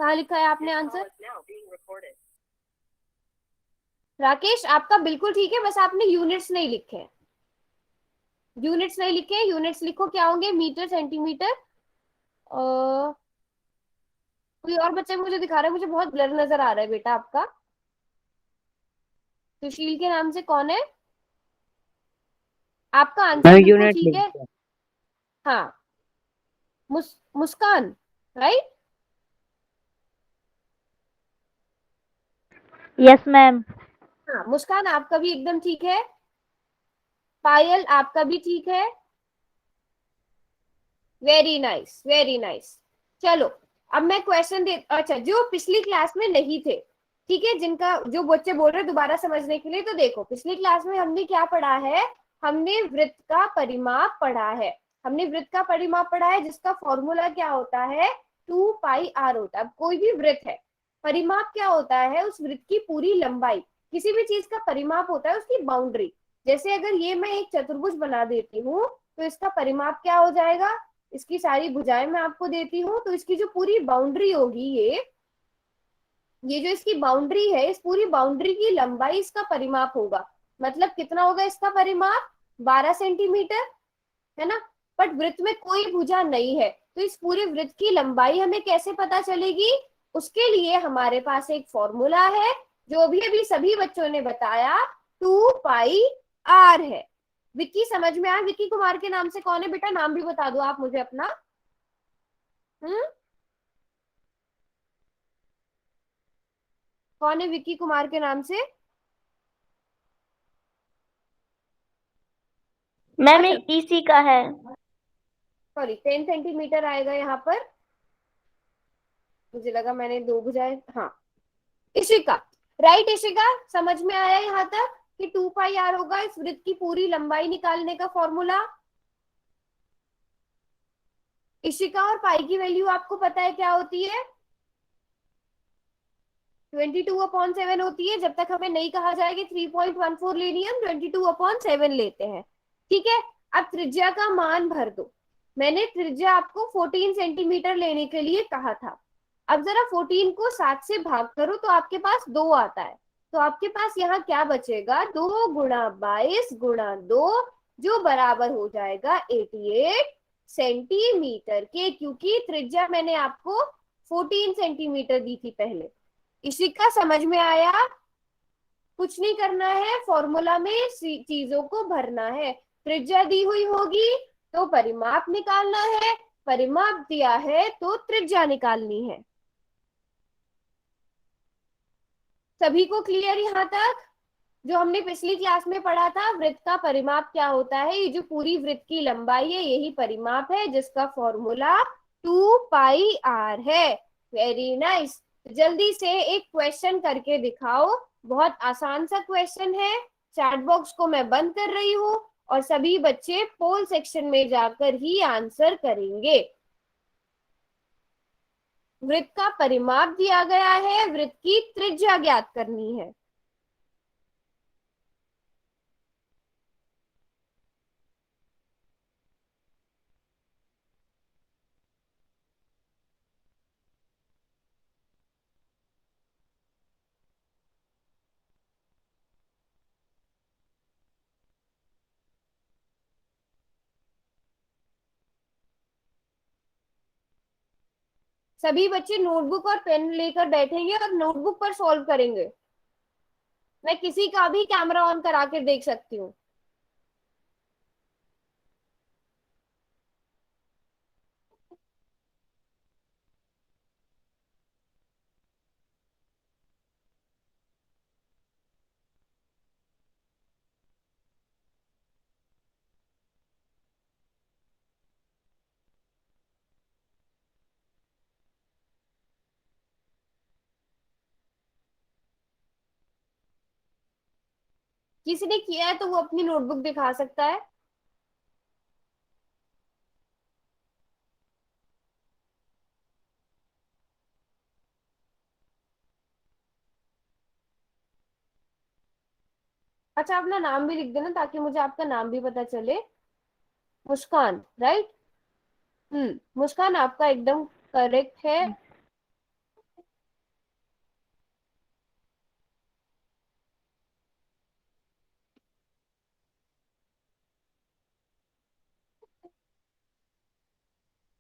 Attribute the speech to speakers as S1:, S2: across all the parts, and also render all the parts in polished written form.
S1: कहाँ लिखा है आपने आंसर? राकेश आपका बिल्कुल ठीक है, बस आपने यूनिट्स नहीं लिखे हैं। यूनिट्स नहीं लिखे, यूनिट्स लिखो, क्या होंगे? Metre, centimetre. कोई और बच्चा मुझे दिखा रहा है, मुझे बहुत ब्लर नजर आ रहा है बेटा आपका। सुशील के नाम से कौन है? आपका आंसर
S2: मैम
S1: बिल्कुल
S2: यूनिट
S1: ठीक
S2: लिख
S1: है।
S2: दिया।
S1: हाँ, मुस्कान, राइट।
S2: Yes ma'am.
S1: हाँ मुस्कान, आपका भी एकदम ठीक है। पायल आपका भी ठीक है। Very nice, very nice. चलो, अब मैं क्वेश्चन दे, अच्छा जो पिछली क्लास में नहीं थे, ठीक है, जिनका जो बच्चे बोल रहे हैं दोबारा समझने के लिए, तो देखो पिछली क्लास में हमने क्या पढ़ा है? हमने वृत्त का परिमाप पढ़ा है। हमने वृत्त का परिमाप पढ़ा है जिसका फॉर्मूला क्या होता है? 2 पाई r होता है। अब कोई भी वृत्त है, परिमाप क्या होता है? उस वृत्त की पूरी लंबाई। किसी भी चीज का परिमाप होता है उसकी बाउंड्री। जैसे अगर ये मैं एक चतुर्भुज बना देती हूँ, तो इसका परिमाप क्या हो जाएगा? इसकी सारी भुजाएं मैं आपको देती हूँ, तो इसकी जो पूरी बाउंड्री होगी, ये जो इसकी बाउंड्री है, इस पूरी बाउंड्री की लंबाई इसका परिमाप होगा। मतलब कितना होगा इसका परिमाप? 12 सेंटीमीटर, है ना? बट वृत्त में कोई भुजा नहीं है, तो इस पूरे वृत्त की लंबाई हमें कैसे पता चलेगी? उसके लिए हमारे पास एक फॉर्मूला है, जो भी अभी सभी बच्चों ने बताया, 2 पाई r है। विक्की समझ में आया? विक्की कुमार के नाम से कौन है बेटा? नाम भी बता दो आप मुझे अपना। हम्म, कौन है विक्की कुमार के नाम से?
S2: मैम
S1: अच्छा,
S2: इसी का है।
S1: सॉरी, 10 सेंटीमीटर आएगा यहाँ पर। मुझे लगा मैंने दो बुझाए, हाँ। इशिका, राइट इशिका, समझ में आया यहाँ तक कि 2 पाई r होगा इस वृत्त की पूरी लंबाई निकालने का फॉर्मूला? इशिका, और पाई की वैल्यू आपको पता है क्या होती है? 22/7 होती है। जब तक हमें नहीं कहा जाए कि 3.14 लेनी है, हम 22/7 लेते हैं। ठीक है, अब त्रिज्या का मान भर दो। मैंने त्रिज्या आपको 14 सेंटीमीटर लेने के लिए कहा था। अब जरा 14 को 7 से भाग करो तो आपके पास 2 आता है। तो आपके पास यहाँ क्या बचेगा? 2 × 22 × 2, जो बराबर हो जाएगा 88 सेंटीमीटर के, क्योंकि त्रिज्या मैंने आपको 14 सेंटीमीटर दी थी पहले। इसी का समझ में आया? कुछ नहीं करना है, फॉर्मूला में चीजों को भरना है। त्रिज्या दी हुई होगी तो परिमाप निकालना है, परिमाप दिया है तो त्रिज्या निकालनी है। सभी को क्लियर यहाँ तक? जो हमने पिछली क्लास में पढ़ा था, वृत्त का परिमाप क्या होता है? ये जो पूरी वृत्त की लंबाई है यही परिमाप है, जिसका फॉर्मूला 2 पाई r है। Very nice. जल्दी से एक क्वेश्चन करके दिखाओ। बहुत आसान सा क्वेश्चन है। चैट बॉक्स को मैं बंद कर रही हूँ और सभी बच्चे पोल सेक्शन में जाकर ही आंसर करेंगे। वृत्त का परिमाप दिया गया है, वृत्त की त्रिज्या ज्ञात करनी है। सभी बच्चे नोटबुक और पेन लेकर बैठेंगे और नोटबुक पर सॉल्व करेंगे। मैं किसी का भी कैमरा ऑन करा कर देख सकती हूँ। किसी ने किया है तो वो अपनी नोटबुक दिखा सकता है। अच्छा, अपना नाम भी लिख देना ताकि मुझे आपका नाम भी पता चले। मुस्कान, राइट। मुस्कान आपका एकदम करेक्ट है।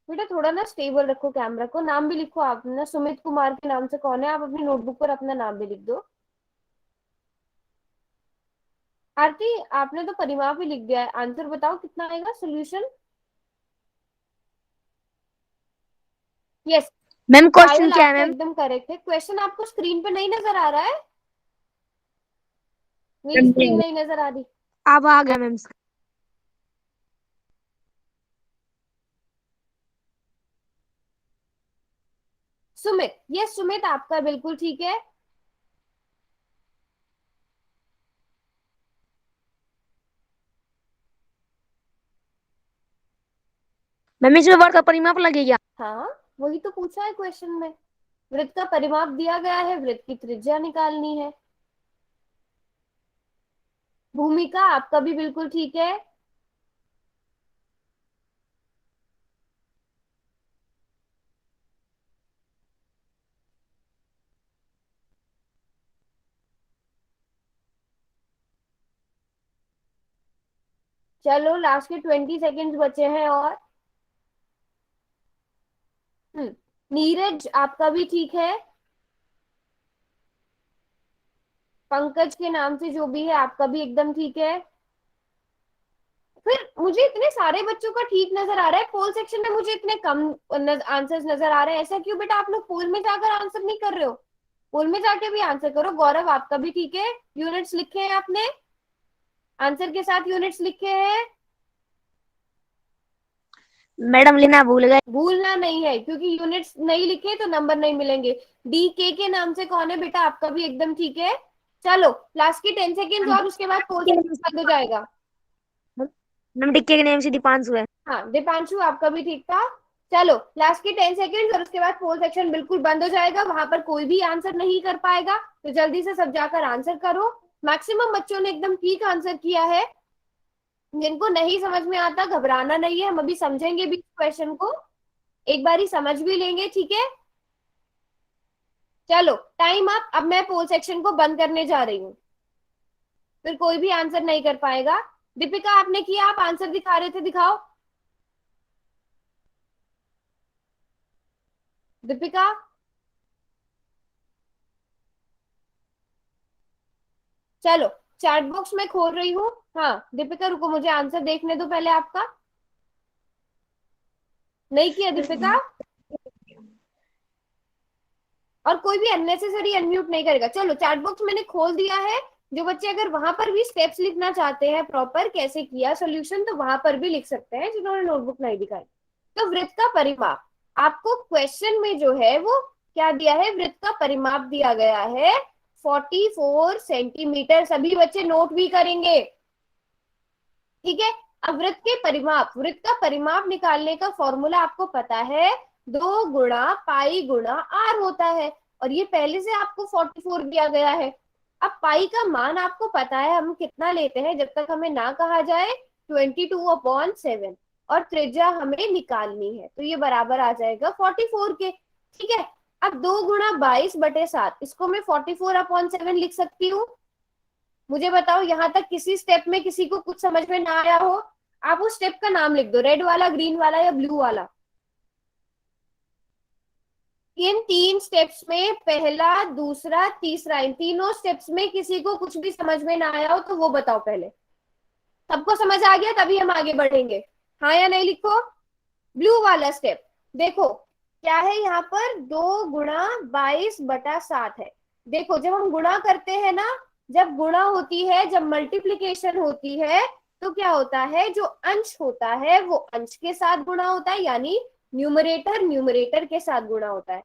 S1: बेटा थोड़ा ना स्टेबल रखो कैमरा को, नाम भी लिखो आप ना, सुमित कुमार के नाम से कौन है, आप अपनी नोटबुक पर अपना नाम भी लिख दो। आरती आपने तो परिमाप ही लिख दिया है, आंसर बताओ कितना आएगा सोल्यूशन। यस,
S3: मैम क्वेश्चन
S1: पायल
S3: क्या है
S1: आपका
S3: मैम?
S1: एकदम करेक्ट है। क्वेश्चन आपको स्क्रीन पे नहीं नजर आ रहा है? मेरी स्क्रीन नहीं नजर आ रही?
S3: अब आ गया मैम।
S1: सुमित, यस सुमित आपका बिल्कुल ठीक है।
S3: मैम इसमें वर्ग का परिमाप लगेगा?
S1: हाँ वही तो पूछा है क्वेश्चन में, वृत्त का परिमाप दिया गया है, वृत्त की त्रिज्या निकालनी है। भूमिका आपका भी बिल्कुल ठीक है। चलो लास्ट के 20 सेकेंड्स बचे हैं और नीरज आपका भी ठीक है। पंकज के नाम से जो भी है आपका भी एकदम ठीक है। फिर मुझे इतने सारे बच्चों का ठीक नजर आ रहा है, पोल सेक्शन में मुझे इतने कम आंसर्स नजर आ रहे हैं, ऐसा क्यों बेटा? आप लोग पोल में जाकर आंसर नहीं कर रहे हो? पोल में जाके भी आंसर करो। गौरव आपका भी ठीक है, यूनिट्स लिखे हैं आपने, आंसर के साथ यूनिट्स लिखे हैं।
S3: मैडम लेना भूल गए।
S1: भूलना नहीं है, क्योंकि यूनिट्स नहीं लिखे तो नंबर नहीं मिलेंगे। डी के नाम से कौन है बेटा? आपका भी एकदम ठीक है। चलो लास्ट की 10 सेकेंड और उसके बाद पोल सेक्शन बंद हो जाएगा।
S3: मैम डिक्के के नेम से दीपांशु है।
S1: हाँ दीपांशु आपका भी ठीक था। चलो लास्ट की 10 सेकेंड और उसके बाद पोल सेक्शन बिल्कुल बंद हो जाएगा, वहां पर कोई भी आंसर नहीं कर पाएगा, तो जल्दी से सब जाकर आंसर करो। मैक्सिमम बच्चों ने एकदम ठीक आंसर किया है। जिनको नहीं समझ में आता घबराना नहीं है, हम अभी समझेंगे भी क्वेश्चन को, एक बार ही समझ भी लेंगे, ठीक है। चलो टाइम अप, अब मैं पोल सेक्शन को बंद करने जा रही हूँ, फिर कोई भी आंसर नहीं कर पाएगा। दीपिका आपने किया, आप आंसर दिखा रहे थे, दिखाओ दीपिका। चलो चैट बॉक्स में खोल रही हूँ। हाँ दीपिका रुको, मुझे आंसर देखने दो पहले आपका। नहीं किया दीपिका? और कोई भी अननेसेसरी अनम्यूट नहीं करेगा। चलो चैट बॉक्स मैंने खोल दिया है, जो बच्चे अगर वहां पर भी स्टेप्स लिखना चाहते हैं प्रॉपर कैसे किया सोल्यूशन, तो वहां पर भी लिख सकते हैं जिन्होंने नोटबुक नहीं दिखाई। तो वृत्त का परिमाप आपको क्वेश्चन में जो है वो क्या दिया है, वृत्त का परिमाप दिया गया है 44 सेंटीमीटर। सभी बच्चे नोट भी करेंगे, ठीक है। अब वृत्त के परिमाप, वृत्त का परिमाप निकालने का फॉर्मूला आपको पता है, 2 गुणा पाई गुणा आर होता है, और ये पहले से आपको 44 दिया गया है। अब पाई का मान आपको पता है हम कितना लेते हैं, जब तक हमें ना कहा जाए, 22/7, और त्रिज्या हमें निकालनी है, तो ये बराबर आ जाएगा 44 के, ठीक है। अब 2 गुणा 22/7, इसको मैं 44/7 लिख सकती हूँ। मुझे बताओ यहाँ तक किसी स्टेप में किसी को कुछ समझ में ना आया हो? आप उस स्टेप का नाम लिख दो, रेड वाला, ग्रीन वाला या ब्लू वाला। इन 3 स्टेप्स में पहला, दूसरा, तीसरा, इन तीनों स्टेप्स में किसी को कुछ भी समझ में ना आया हो तो वो बताओ पहले। सबको समझ आ गया तभी हम आगे बढ़ेंगे, हाँ या नहीं लिखो। ब्लू वाला स्टेप देखो क्या है, यहाँ पर 2 गुणा 22/7 है। देखो जब हम गुणा करते हैं ना, जब गुणा होती है, जब मल्टीप्लीकेशन होती है, तो क्या होता है, जो अंश होता है वो अंश के साथ गुणा होता है, यानी न्यूमरेटर न्यूमरेटर के साथ गुणा होता है।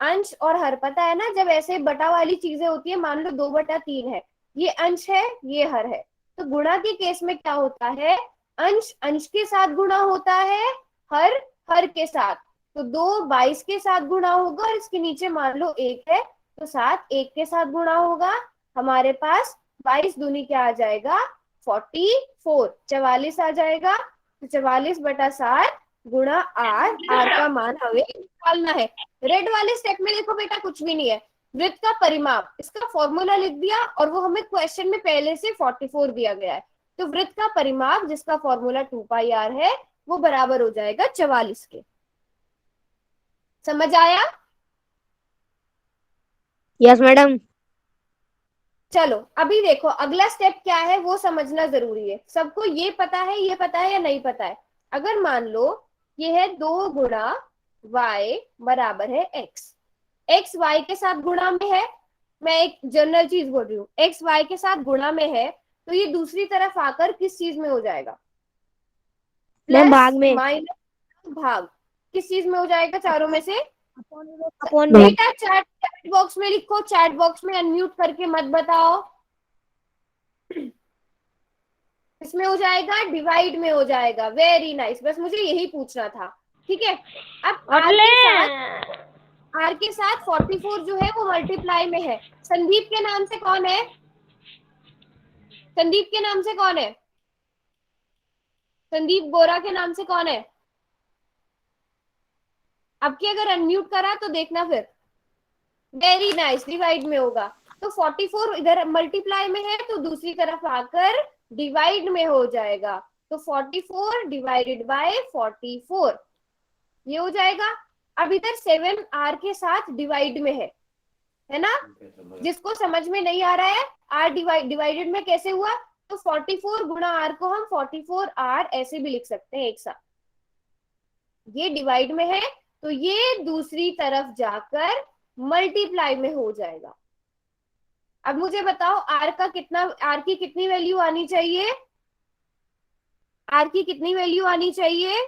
S1: अंश और हर पता है ना, जब ऐसे बटा वाली चीजें होती है, मान लो 2/3 है, ये अंश है ये हर है, तो गुणा के केस में क्या होता है, अंश अंश के साथ गुणा होता है, हर हर के साथ। तो 2 22 के साथ गुणा होगा, और इसके नीचे मान लो 1 है, तो 7 1 के साथ गुणा होगा। हमारे पास 22 दूनी क्या आ जाएगा, 44, 44 आ जाएगा। तो 44/7 गुणा आर, आर का मान हमें निकालना है। रेड वाले स्टेप में देखो बेटा कुछ भी नहीं है, वृत्त का परिमाप, इसका फॉर्मूला लिख दिया, और वो हमें क्वेश्चन में पहले से 44 दिया गया है। तो वृत्त का परिमाप जिसका फॉर्मूला 2 पाई आर है, वो बराबर हो जाएगा 44 के। समझ आया?
S3: Yes madam.
S1: चलो अभी देखो अगला स्टेप क्या है वो समझना जरूरी है। सबको ये पता है, ये पता है या नहीं पता है? अगर मान लो ये है 2 गुणा y बराबर है x, x y के साथ गुणा में है, मैं एक जनरल चीज बोल रही हूँ, x y के साथ गुणा में है, तो ये दूसरी तरफ आकर किस चीज में हो जाएगा?
S3: मैम
S1: प्लस
S3: भाग में।
S1: माइनस भाग, किस चीज में हो जाएगा चारों में से?
S3: अपॉन में।
S1: बेटा चैट बॉक्स में लिखो, चैट बॉक्स में अनम्यूट करके मत बताओ। इसमें हो जाएगा, डिवाइड में हो जाएगा। वेरी नाइस, बस मुझे यही पूछना था। ठीक है, अब आर के साथ 44 जो है वो मल्टीप्लाई में है। संदीप के नाम से कौन है? संदीप के नाम से कौन है? संदीप गोरा के नाम से कौन है? अब की अगर अनम्यूट करा तो देखना फिर। वेरी नाइस, डिवाइड में होगा। तो 44 इधर मल्टीप्लाई में है तो दूसरी तरफ आकर डिवाइड में हो जाएगा। तो 44 डिवाइडेड बाय 44 ये हो जाएगा। अब इधर 7 आर के साथ डिवाइड में है ना? जिसको समझ में नहीं आ रहा है आर डिवाइडेड में कैसे हुआ, तो 44 गुणा आर को हम 44 आर ऐसे भी लिख सकते हैं एक साथ। ये डिवाइड में है तो ये दूसरी तरफ जाकर मल्टीप्लाई में हो जाएगा। अब मुझे बताओ आर की कितनी वैल्यू आनी चाहिए? आर की कितनी वैल्यू आनी चाहिए?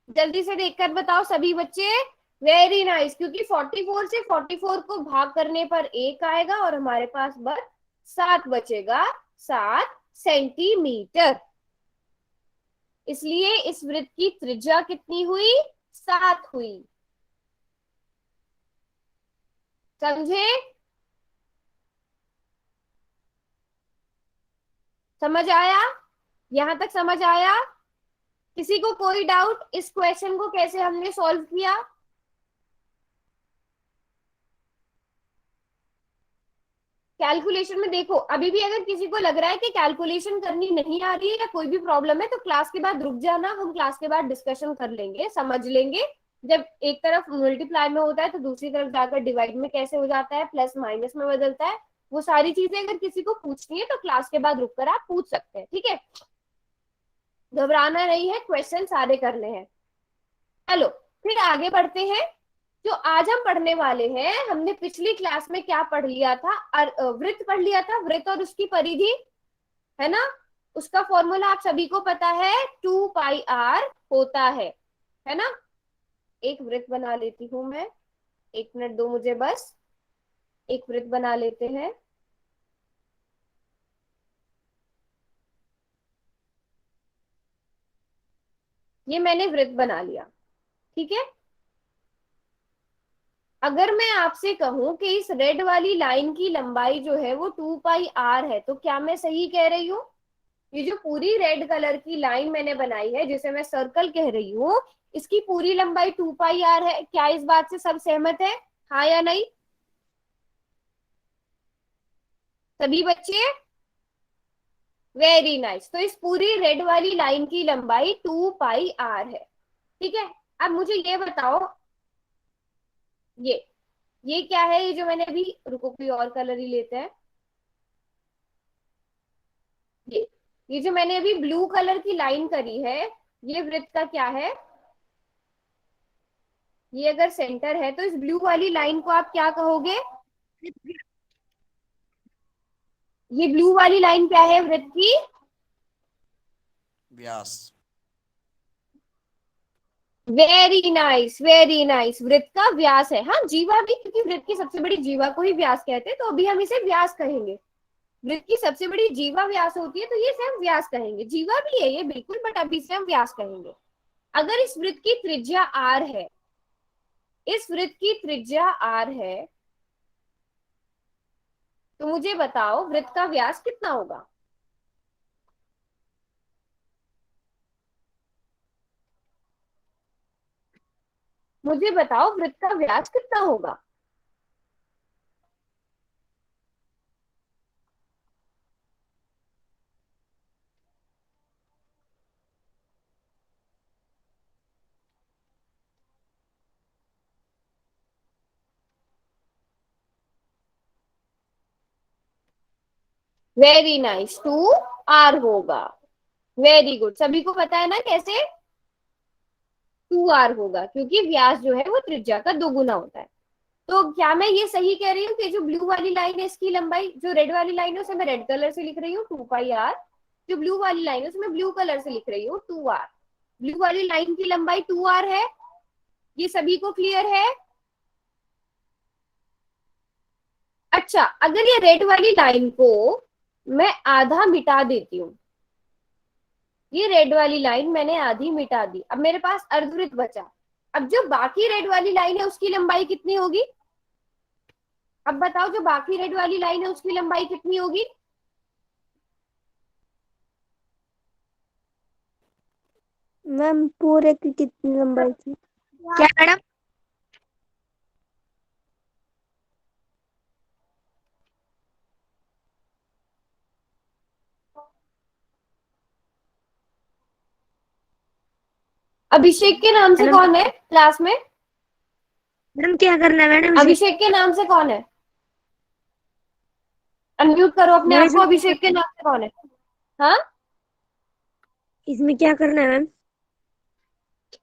S1: जल्दी से देखकर बताओ सभी बच्चे। वेरी नाइस, क्योंकि 44 से 44 को भाग करने पर 1 आएगा और हमारे पास बस 7 बचेगा, 7 सेंटीमीटर। इसलिए इस वृत्त की त्रिज्या कितनी हुई? 7 हुई। समझे? समझ आया? यहां तक समझ आया? किसी को कोई डाउट इस क्वेश्चन को कैसे हमने सॉल्व किया? कैलकुलेशन में देखो, अभी भी अगर किसी को लग रहा है कि कैलकुलेशन करनी नहीं आ रही है या कोई भी प्रॉब्लम है तो क्लास के बाद रुक जाना, हम क्लास के बाद डिस्कशन कर लेंगे, समझ लेंगे। जब एक तरफ मल्टीप्लाई में होता है तो दूसरी तरफ जाकर डिवाइड में कैसे हो जाता है, प्लस माइनस में बदलता है, वो सारी चीजें अगर किसी को पूछनी है तो क्लास के बाद रुक कर आप पूछ सकते हैं। ठीक है, घबराना नहीं है, क्वेश्चन सारे करने हैं। चलो फिर आगे बढ़ते हैं। जो आज हम पढ़ने वाले हैं, हमने पिछली क्लास में क्या पढ़ लिया था? वृत्त पढ़ लिया था, वृत्त और उसकी परिधि, है ना? उसका फॉर्मूला आप सभी को पता है, 2 पाई आर होता है ना? एक वृत्त बना लेती हूं मैं, 1 मिनट दो मुझे बस, एक वृत्त बना लेते हैं। ये मैंने वृत्त बना लिया, ठीक है। अगर मैं आपसे कहूं कि इस रेड वाली लाइन की लंबाई जो है वो 2 पाई आर है, तो क्या मैं सही कह रही हूँ? ये जो पूरी रेड कलर की लाइन मैंने बनाई है जिसे मैं सर्कल कह रही हूँ, इसकी पूरी लंबाई 2 पाई आर है। क्या इस बात से सब सहमत है? हाँ या नहीं? सभी बच्चे? Very nice. तो इस पूरी रेड वाली लाइन की लंबाई 2 पाई आर है, ठीक है। अब मुझे ये बताओ, ये ये क्या है? ये जो मैंने अभी, रुको कोई और कलर ही लेते हैं। ये जो मैंने अभी ब्लू कलर की लाइन करी है, ये वृत्त का क्या है? ये अगर सेंटर है तो इस ब्लू वाली लाइन को आप क्या कहोगे? ये ब्लू वाली लाइन क्या है वृत्त की?
S4: व्यास।
S1: वेरी नाइस, वेरी नाइस, वृत्त का व्यास है। हाँ, जीवा भी, क्योंकि वृत्त की सबसे बड़ी जीवा को ही व्यास कहते हैं, तो अभी हम इसे व्यास कहेंगे। वृत्त की सबसे बड़ी जीवा व्यास होती है तो ये इसे हम व्यास कहेंगे। जीवा भी है ये बिल्कुल, बट अभी इसे हम व्यास कहेंगे। अगर इस वृत्त की त्रिज्या आर है, इस वृत्त की त्रिज्या आर है, तो मुझे बताओ वृत्त का व्यास कितना होगा? मुझे बताओ वृत्त का व्यास कितना होगा? वेरी नाइस, 2r होगा। वेरी गुड, सभी को पता है ना कैसे? 2r होगा क्योंकि व्यास जो है वो त्रिज्या का दोगुना होता है। तो क्या मैं ये सही कह रही हूँ कि जो ब्लू वाली लाइन है इसकी लंबाई, जो रेड वाली लाइन है उसे मैं रेड कलर से लिख रही हूँ 2πr, जो ब्लू वाली लाइन है उसे मैं ब्लू कलर से लिख रही हूँ 2r। ब्लू वाली लाइन की लंबाई 2r है, ये सभी को क्लियर है? अच्छा, अगर ये रेड वाली लाइन को मैं आधा मिटा देती हूँ, ये रेड वाली लाइन मैंने आधी मिटा दी, अब मेरे पास अर्धवृत्त बचा। अब जो बाकी रेड वाली लाइन है उसकी लंबाई कितनी होगी? अब बताओ, जो बाकी रेड वाली लाइन है उसकी लंबाई कितनी होगी?
S3: मैम पूरे की कितनी लंबाई थी? क्या मैडम?
S1: अभिषेक के नाम से
S3: मैडम
S1: कौन है क्लास में?
S3: मैडम क्या करना है मैडम इसे?
S1: अभिषेक के नाम से कौन है? अनम्यूट करो अपने
S3: मैम
S1: आप को।
S3: इसमें
S1: अभिषेक के नाम से कौन है? हाँ,
S3: इसमें क्या करना है मैम?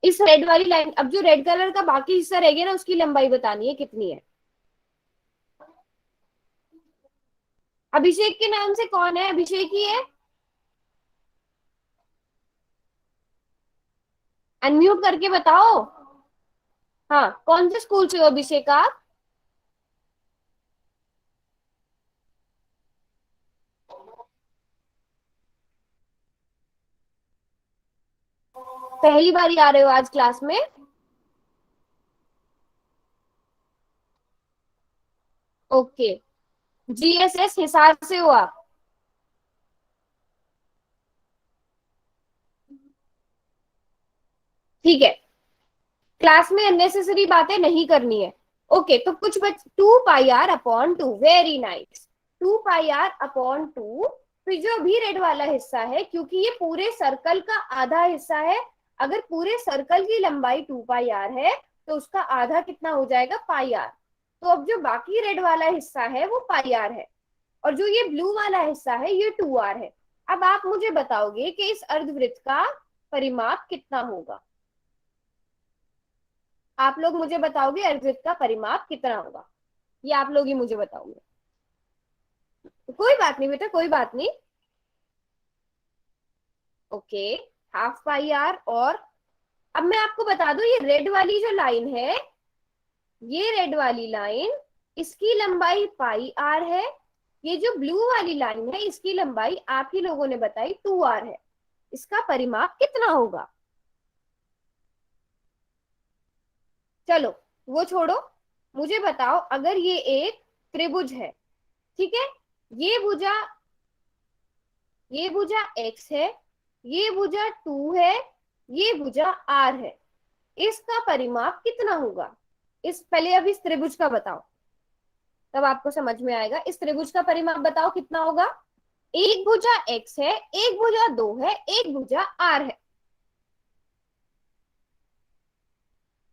S1: इस रेड वाली लाइन, अब जो रेड कलर का बाकी हिस्सा रह गया ना उसकी लंबाई बतानी है कितनी है। अभिषेक के नाम से कौन है? अभिषेक ही है, अनम्यूट करके बताओ। हाँ, कौन से स्कूल से हो अभिषेक आप? पहली बार ही आ रहे हो आज क्लास में? ओके, जीएसएस हिसार से हो आप? ठीक है, क्लास में अननेसेसरी बातें नहीं करनी है। ओके, तो कुछ बच 2πr/2, वेरी नाइस, 2πr/2। फिर जो भी रेड वाला हिस्सा है, क्योंकि ये पूरे सर्कल का आधा हिस्सा है, अगर पूरे सर्कल की लंबाई 2πr है तो उसका आधा कितना हो जाएगा? πr। तो अब जो बाकी रेड वाला हिस्सा है वो πr है, और जो ये ब्लू वाला हिस्सा है ये 2r है। अब आप मुझे बताओगे कि इस अर्धवृत्त का परिमाप कितना होगा? आप लोग मुझे बताओगे अर्धवृत्त का परिमाप कितना होगा? ये आप लोग ही मुझे बताओगे। कोई बात नहीं बेटा, कोई बात नहीं। Okay, 12πr। और अब मैं आपको बता दूं, ये रेड वाली जो लाइन है, ये रेड वाली लाइन, इसकी लंबाई πr है। ये जो ब्लू वाली लाइन है इसकी लंबाई आप ही लोगों ने बताई 2r है। इसका परिमाप कितना होगा? चलो वो छोड़ो, मुझे बताओ, अगर ये एक त्रिभुज है, ठीक है, ये भुजा, ये भुजा x है, ये भुजा 2 है, ये भुजा r है, इसका परिमाप कितना होगा? इस पहले अब इस त्रिभुज का बताओ, तब आपको समझ में आएगा। इस त्रिभुज का परिमाप बताओ कितना होगा? एक भुजा x है, एक भुजा 2 है, एक भुजा r है।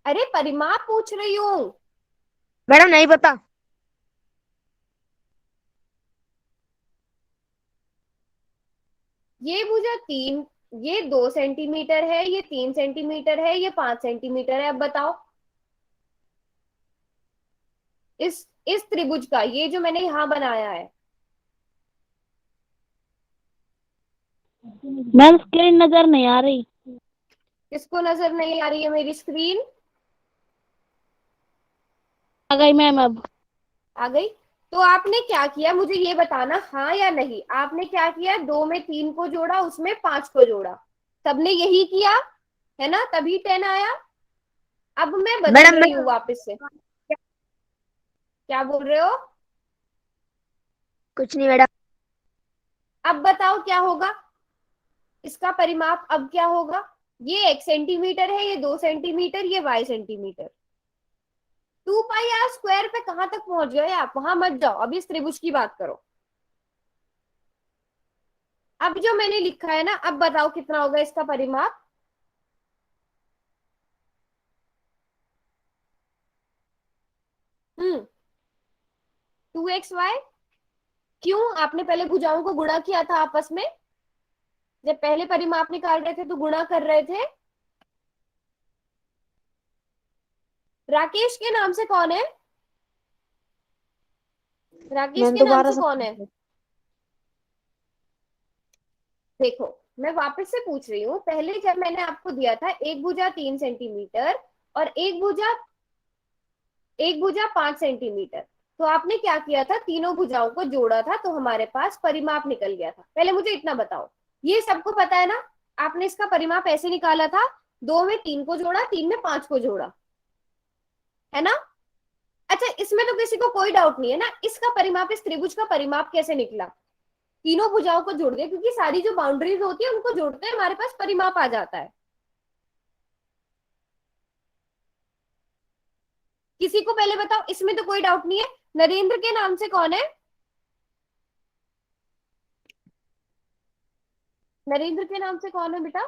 S1: अरे परिमाप पूछ रही हूँ।
S3: मैडम नहीं पता।
S1: ये भुजा 3, ये 2 सेंटीमीटर है, ये 3 सेंटीमीटर है, ये 5 सेंटीमीटर है। अब बताओ इस त्रिभुज का, ये जो मैंने यहां बनाया है।
S2: मैम स्क्रीन नजर नहीं आ रही।
S1: किसको नजर नहीं आ रही है मेरी स्क्रीन?
S2: आ गई मैम अब।
S1: आ गई? तो आपने क्या किया मुझे ये बताना, हाँ या नहीं? आपने क्या किया? 2 में 3 को जोड़ा, उसमें 5 को जोड़ा, सबने यही किया है ना, तभी 10 आया। अब मैं बदल
S3: मैडम
S1: रही हूँ वापस से। क्या बोल रहे हो?
S3: कुछ नहीं मैडम।
S1: अब बताओ क्या होगा? इसका परिमाप अब क्या होगा? ये 1 सेंटीमीटर है, ये 2 सेंटीमीटर, ये y सेंटीमीटर। 2πr² पे कहां तक पहुंच गए आप? वहां मत जाओ, अभी इस त्रिभुज की बात करो। अब जो मैंने लिखा है ना, अब बताओ कितना होगा इसका परिमाप? हम्म, 2xy। क्यों? आपने पहले भुजाओं को गुणा किया था आपस में, जब पहले परिमाप निकाल रहे थे तो गुणा कर रहे थे। राकेश के नाम से कौन है? राकेश
S3: मैम
S1: के नाम
S3: दोबारा
S1: से कौन है?
S3: से
S1: देखो, मैं वापस से पूछ रही हूँ, पहले जब मैंने आपको दिया था एक भुजा 3 सेंटीमीटर और एक भुजा 5 सेंटीमीटर, तो आपने क्या किया था, तीनों भुजाओं को जोड़ा था तो हमारे पास परिमाप निकल गया था। पहले मुझे इतना बताओ, ये सबको पता है ना? आपने इसका परिमाप ऐसे निकाला था, 2 में 3 को जोड़ा, 3 में 5 को जोड़ा, है ना? अच्छा, इसमें तो किसी को कोई डाउट नहीं है ना, इसका परिमाप, इस त्रिभुज का परिमाप कैसे निकला? तीनों भुजाओं को जोड़ दिया, क्योंकि सारी जो बाउंड्रीज होती है उनको जोड़ते हैं हमारे पास परिमाप आ जाता है। किसी को पहले बताओ, इसमें तो कोई डाउट नहीं है। नरेंद्र के नाम से कौन है? नरेंद्र के नाम से कौन है बेटा?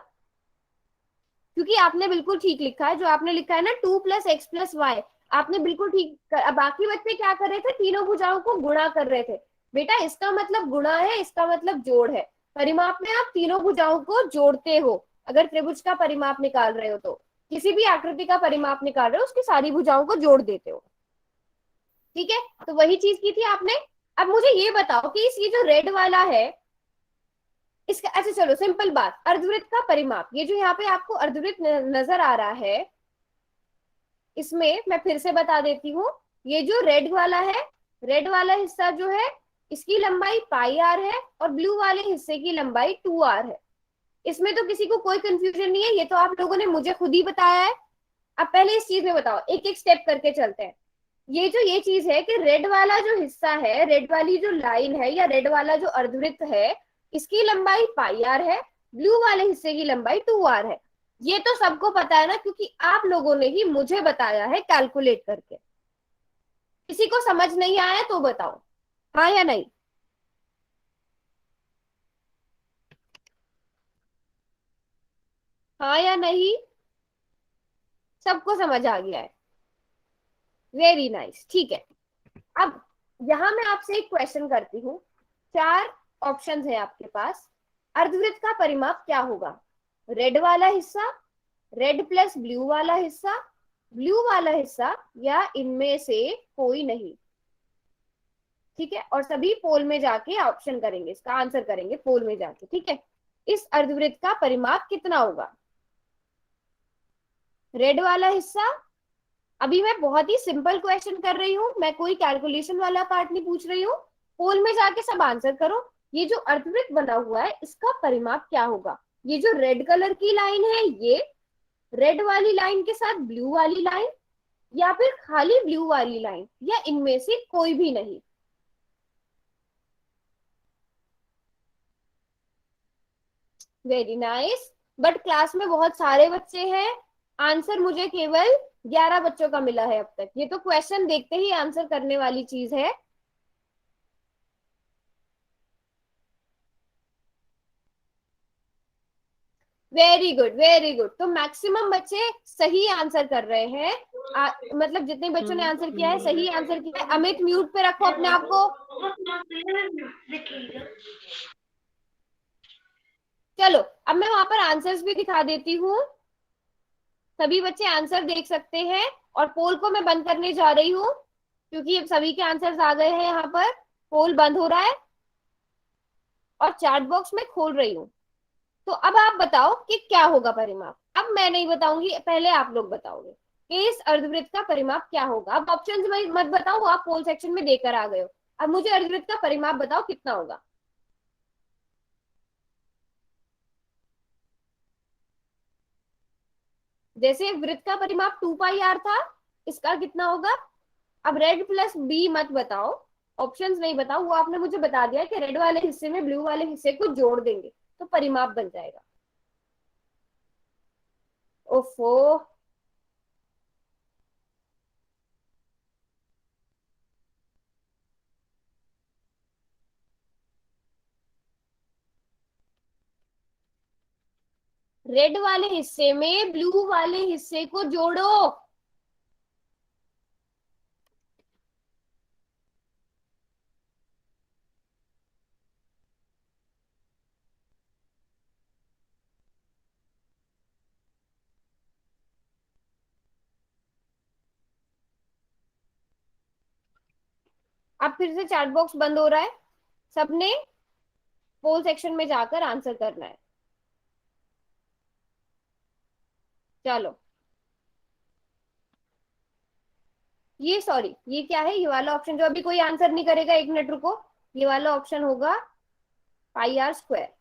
S1: क्योंकि आपने बिल्कुल ठीक लिखा है, जो आपने लिखा है ना 2 + x + y, आपने बिल्कुल ठीक बाकी बच्चे क्या कर रहे थे, तीनों भुजाओं को गुणा कर रहे थे। बेटा इसका मतलब गुणा है, इसका मतलब जोड़ है। परिमाप में आप तीनों भुजाओं को जोड़ते हो, अगर त्रिभुज का परिमाप निकाल रहे हो तो, किसी भी आकृति का परिमाप निकाल रहे हो उसकी सारी भुजाओं को जोड़ देते हो। ठीक है, तो वही चीज की थी आपने। अब मुझे ये बताओ कि इस ये जो रेड वाला है इसका, अच्छा चलो सिंपल बात, अर्धवृत्त का परिमाप, ये जो यहाँ पे आपको अर्धवृत्त नजर आ रहा है, इसमें मैं फिर से बता देती हूँ, ये जो रेड वाला है, रेड वाला हिस्सा जो है, इसकी लंबाई πr है और ब्लू वाले हिस्से की लंबाई 2r है। इसमें तो किसी को कोई कंफ्यूजन नहीं है, ये तो आप लोगों ने मुझे खुद ही बताया है। अब पहले इस चीज में बताओ, एक एक स्टेप करके चलते हैं। ये चीज है कि रेड वाला जो हिस्सा है, रेड वाली जो लाइन है या रेड वाला जो अर्धवृत्त है, इसकी लंबाई πr है, ब्लू वाले हिस्से की लंबाई 2r है। ये तो सबको पता है ना, क्योंकि आप लोगों ने ही मुझे बताया है कैलकुलेट करके। किसी को समझ नहीं आया तो बताओ, हाँ या नहीं? हाँ या नहीं? सबको समझ आ गया है? वेरी नाइस, ठीक है। अब यहां मैं आपसे एक क्वेश्चन करती हूँ, 4 ऑप्शंस है आपके पास। अर्धवृत्त का परिमाप क्या होगा? रेड वाला हिस्सा, रेड प्लस ब्लू वाला हिस्सा, ब्लू वाला हिस्सा, या इनमें से कोई नहीं। ठीक है, और सभी पोल में जाके ऑप्शन करेंगे, इसका आंसर करेंगे पोल में जाके। ठीक है, इस अर्धवृत्त का परिमाप कितना होगा? रेड वाला हिस्सा, अभी मैं बहुत ही सिंपल क्वेश्चन कर रही हूँ, मैं कोई कैलकुलेशन वाला पार्ट नहीं पूछ रही हूँ। पोल में जाके सब आंसर करो। ये जो अर्धवृत्त बना हुआ है इसका परिमाप क्या होगा? ये जो रेड कलर की लाइन है, ये रेड वाली लाइन के साथ ब्लू वाली लाइन, या फिर खाली ब्लू वाली लाइन, या इनमें से कोई भी नहीं। वेरी नाइस, बट क्लास में बहुत सारे बच्चे हैं, आंसर मुझे केवल 11 बच्चों का मिला है अब तक। ये तो क्वेश्चन देखते ही आंसर करने वाली चीज है। वेरी गुड, वेरी गुड, तो मैक्सिमम बच्चे सही आंसर कर रहे हैं। मतलब जितने बच्चों ने आंसर किया है, सही आंसर किया है। अमित म्यूट पे रखो अपने आप को। चलो, अब मैं वहां पर आंसर्स भी दिखा देती हूँ, सभी बच्चे आंसर देख सकते हैं। और पोल को मैं बंद करने जा रही हूँ, क्योंकि अब सभी के आंसर्स आ गए हैं। यहाँ पर पोल बंद हो रहा है और चैट बॉक्स में खोल रही हूँ। तो अब आप बताओ कि क्या होगा परिमाप। अब मैं नहीं बताऊंगी, पहले आप लोग बताओगे कि इस अर्धवृत्त का परिमाप क्या होगा। अब ऑप्शन में मत बताओ, आप पोल सेक्शन में देकर आ गए हो। अब मुझे अर्धवृत्त का परिमाप बताओ कितना होगा। जैसे वृत्त का परिमाप 2πr था, इसका कितना होगा? अब रेड प्लस बी मत बताओ, ऑप्शंस नहीं बताओ, वो आपने मुझे बता दिया कि रेड वाले हिस्से में ब्लू वाले हिस्से को जोड़ देंगे तो परिमाप बन जाएगा। ओफो, रेड वाले हिस्से में ब्लू वाले हिस्से को जोड़ो। अब फिर से चैट बॉक्स बंद हो रहा है, सबने पोल सेक्शन में जाकर आंसर करना है। चलो, ये सॉरी, ये क्या है, ये वाला ऑप्शन जो अभी कोई आंसर नहीं करेगा, 1 मिनट रुको, ये वाला ऑप्शन होगा पाई आर स्क्वायर।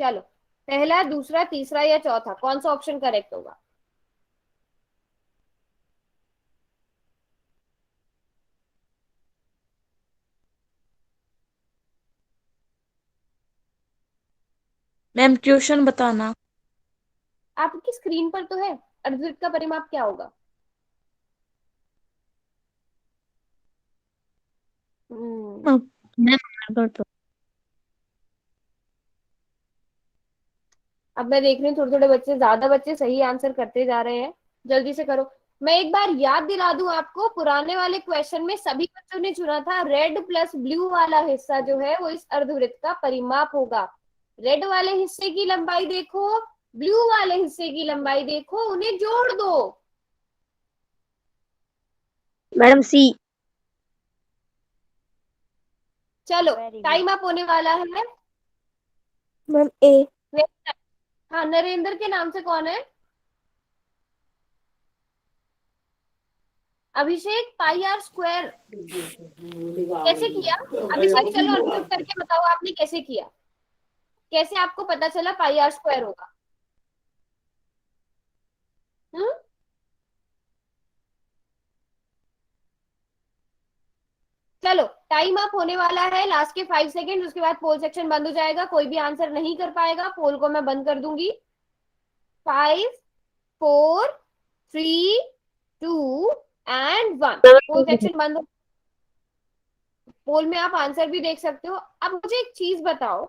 S1: चलो, पहला, दूसरा, तीसरा या चौथा, कौन सा ऑप्शन करेक्ट होगा?
S4: मैम ट्यूशन बताना।
S1: आपकी स्क्रीन पर तो है, अर्धवृत्त का परिमाप क्या होगा? हम्म,
S2: मैम तो
S1: अब मैं देख रही हूँ थोड़े थोड़े बच्चे, ज्यादा बच्चे सही आंसर करते जा रहे हैं, जल्दी से करो। मैं एक बार याद दिला दूं आपको, पुराने वाले क्वेश्चन में सभी बच्चों ने चुना था रेड प्लस ब्लू वाला हिस्सा जो है वो इस अर्धवृत्त का परिमाप होगा। रेड वाले हिस्से की लंबाई देखो, ब्लू वाले हिस्से की लंबाई देखो, उन्हें जोड़ दो।
S3: मैडम सी।
S1: चलो,
S3: वेरी गुड।
S1: टाइम अप होने वाला है।
S3: मैम ए।
S1: हाँ, नरेंद्र के नाम से कौन है? अभिषेक, पाई आर स्क्वायर कैसे किया? अभिषेक चलो अनम्यूट करके बताओ आपने कैसे किया, कैसे आपको पता चला पाई आर स्क्वायर होगा? हम्म, चलो, टाइम अप होने वाला है, लास्ट के 5 सेकेंड, उसके बाद पोल सेक्शन बंद हो जाएगा, कोई भी आंसर नहीं कर पाएगा, पोल को मैं बंद कर दूंगी। 5, 4, 3, 2 एंड 1, पोल सेक्शन बंद। पोल में आप आंसर भी देख सकते हो। अब मुझे एक चीज बताओ,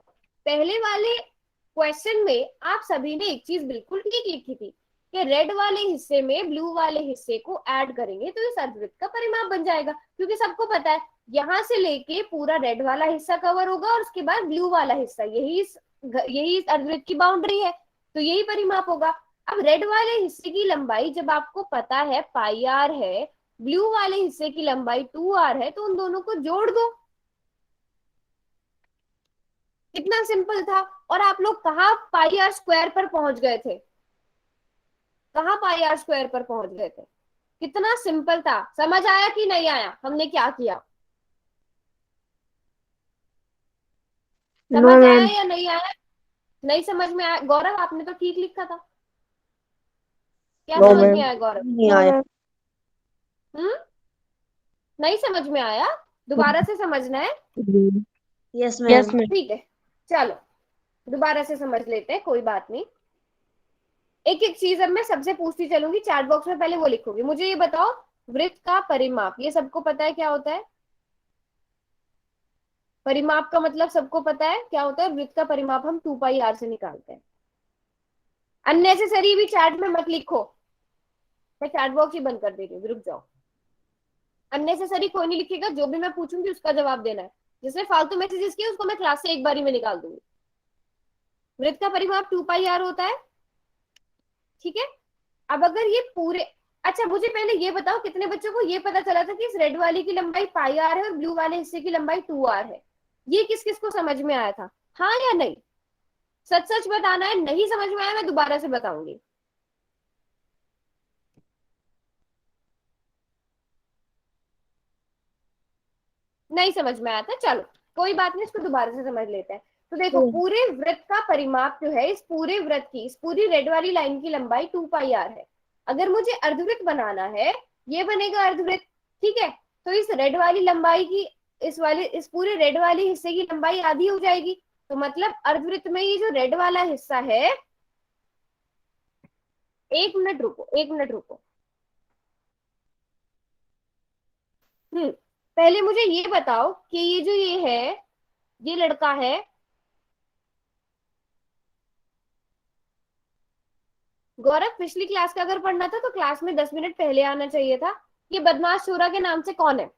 S1: पहले वाले क्वेश्चन में आप सभी ने एक चीज बिल्कुल ठीक लिखी थी कि रेड वाले हिस्से में ब्लू वाले हिस्से को ऐड करेंगे तो इस अर्धवृत्त का परिमाप बन जाएगा, क्योंकि सबको पता है यहां से लेके पूरा रेड वाला हिस्सा कवर होगा और उसके बाद ब्लू वाला हिस्सा, यही इस अर्धवृत्त की बाउंड्री है, तो यही परिमाप होगा। अब रेड वाले हिस्से की लंबाई जब आपको पता है पाई आर है, ब्लू वाले हिस्से की लंबाई 2r है, तो उन दोनों को जोड़ दो। कितना सिंपल था। और आप लोग कहाँ पाई आर स्क्वायर पर पहुंच गए थे? कहाँ पाई आर स्क्वायर पर पहुंच गए थे? कितना सिंपल था, समझ आया कि नहीं आया हमने क्या किया?
S3: नो
S1: समझ आया
S3: मैम।
S1: या नहीं आया? नहीं समझ में आया? गौरव आपने तो ठीक लिखा था, क्या
S3: नो
S1: समझ
S3: मैम।
S1: नहीं आया गौरव?
S3: नहीं आया।
S1: हम्म, नहीं समझ में आया, दोबारा से समझना है।
S3: Yes
S2: yes
S3: ma'am.
S2: मैम।
S1: ठीक है, चलो दोबारा से समझ लेते हैं, कोई बात नहीं। एक एक चीज अब मैं सबसे पूछती चलूंगी, चैट बॉक्स में पहले वो लिखोगे। मुझे ये बताओ, वृत्त का परिमाप, ये सबको पता है क्या होता है? परिमाप का मतलब सबको पता है क्या होता है? वृत्त का परिमाप हम 2 पाई आर से निकालते हैं। अननेसेसरी भी चैट में मत लिखो, मैं चैट बॉक्स ही बंद कर दे रही हूँ, रुक जाओ। अननेसेसरी कोई नहीं लिखेगा, जो भी मैं पूछूंगी उसका जवाब देना है। जिसने फालतू मैसेजेस किए उसको मैं क्लास से एक बारी में निकाल दूंगी। वृत्त का परिमाप 2 पाई आर होता है, ठीक है। अब अगर ये पूरे, अच्छा मुझे पहले ये बताओ, कितने बच्चों को ये पता चला था कि इस रेड वाली की लंबाई पाई आर है और ब्लू वाले हिस्से की लंबाई 2r है? ये किस किस को समझ में आया था, हाँ या नहीं? सच सच बताना है, नहीं समझ में आया मैं दोबारा से बताऊंगी। नहीं समझ में आया था, चलो कोई बात नहीं, इसको दोबारा से समझ लेते हैं। तो देखो, पूरे वृत्त का परिमाप जो है, इस पूरे वृत्त की, इस पूरी रेड वाली लाइन की लंबाई 2 पाई आर है। अगर मुझे अर्धवृत्त बनाना है, ये बनेगा अर्धवृत्त, ठीक है। तो इस रेड वाली लंबाई की, इस पूरे रेड वाले हिस्से की लंबाई आधी हो जाएगी, तो मतलब अर्धवृत्त में ये जो रेड वाला हिस्सा है, 1 मिनट रुको, 1 मिनट रुको। पहले मुझे ये बताओ कि ये जो ये है, ये लड़का है, गौरव पिछली क्लास का अगर पढ़ना था तो क्लास में 10 मिनट पहले आना चाहिए था। ये बदमाश छोरा के नाम से कौन है?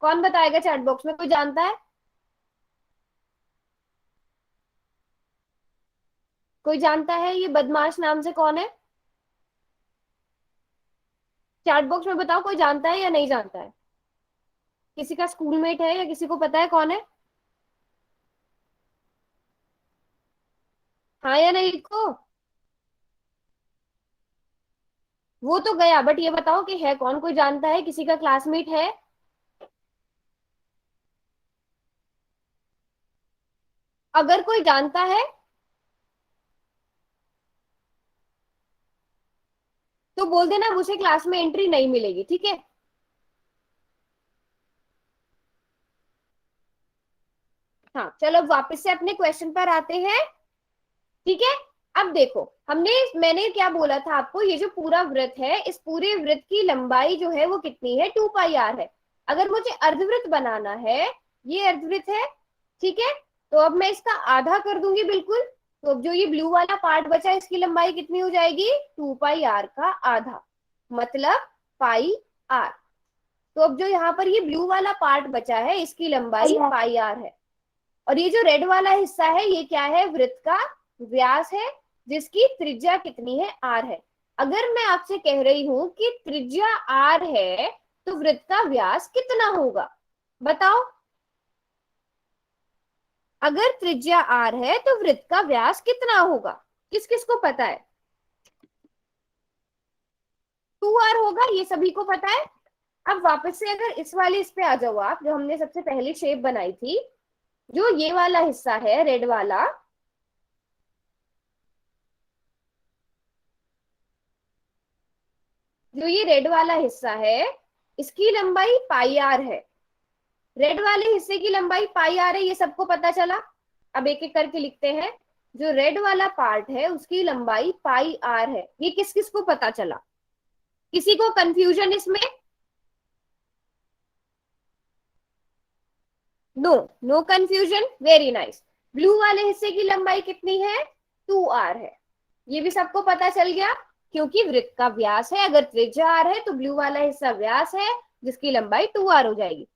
S1: कौन बताएगा चैट बॉक्स में, कोई जानता है? कोई जानता है ये बदमाश नाम से कौन है? चैट बॉक्स में बताओ कोई जानता है या नहीं जानता है, किसी का स्कूलमेट है या किसी को पता है कौन है, हाँ या नहीं लिखो। वो तो गया, बट ये बताओ कि है कौन, कोई जानता है, किसी का क्लासमेट है। अगर कोई जानता है तो बोल देना, मुझे क्लास में एंट्री नहीं मिलेगी, ठीक है। हाँ चलो अब वापस से अपने क्वेश्चन पर आते हैं, ठीक है। अब देखो मैंने क्या बोला था आपको, ये जो पूरा वृत्त है, इस पूरे वृत्त की लंबाई जो है वो कितनी है, 2 पाई आर है। अगर मुझे अर्धवृत्त बनाना है, ये अर्धवृत्त है, ठीक है, तो अब मैं इसका आधा कर दूंगी बिल्कुल। तो अब जो ये ब्लू वाला पार्ट बचा, इसकी लंबाई कितनी हो जाएगी, 2 पाई आर का आधा, मतलब पाई आर। तो अब जो यहाँ पर ये ब्लू वाला पार्ट बचा है, इसकी लंबाई पाई आर है। और ये जो रेड वाला हिस्सा है, ये क्या है, वृत्त का व्यास है, जिसकी त्रिज्या कितनी है, आर है। अगर मैं आपसे कह रही हूं कि त्रिज्या आर है, तो वृत्त का व्यास कितना होगा, बताओ। अगर त्रिज्या आर है तो वृत्त का व्यास कितना होगा, किस किस को पता है। 2 आर होगा, ये सभी को पता है। अब वापस से अगर इस वाले इस पे आ जाओ आप, जो हमने सबसे पहली शेप बनाई थी, जो ये वाला हिस्सा है रेड वाला, जो ये रेड वाला हिस्सा है, इसकी लंबाई पाई आर है। रेड वाले हिस्से की लंबाई पाई आर है, ये सबको पता चला। अब एक एक करके लिखते हैं। जो रेड वाला पार्ट है उसकी लंबाई पाई आर है, ये किस किस को पता चला, किसी को कंफ्यूजन इसमें, no, no confusion, very nice. Blue वाले हिस्से की लंबाई कितनी है, 2 आर है, ये भी सबको पता चल गया, क्योंकि वृत्त का व्यास है, अगर त्रिज्या आर है तो ब्लू वाला हिस्सा व्यास है, जिसकी लंबाई 2 आर हो जाएगी।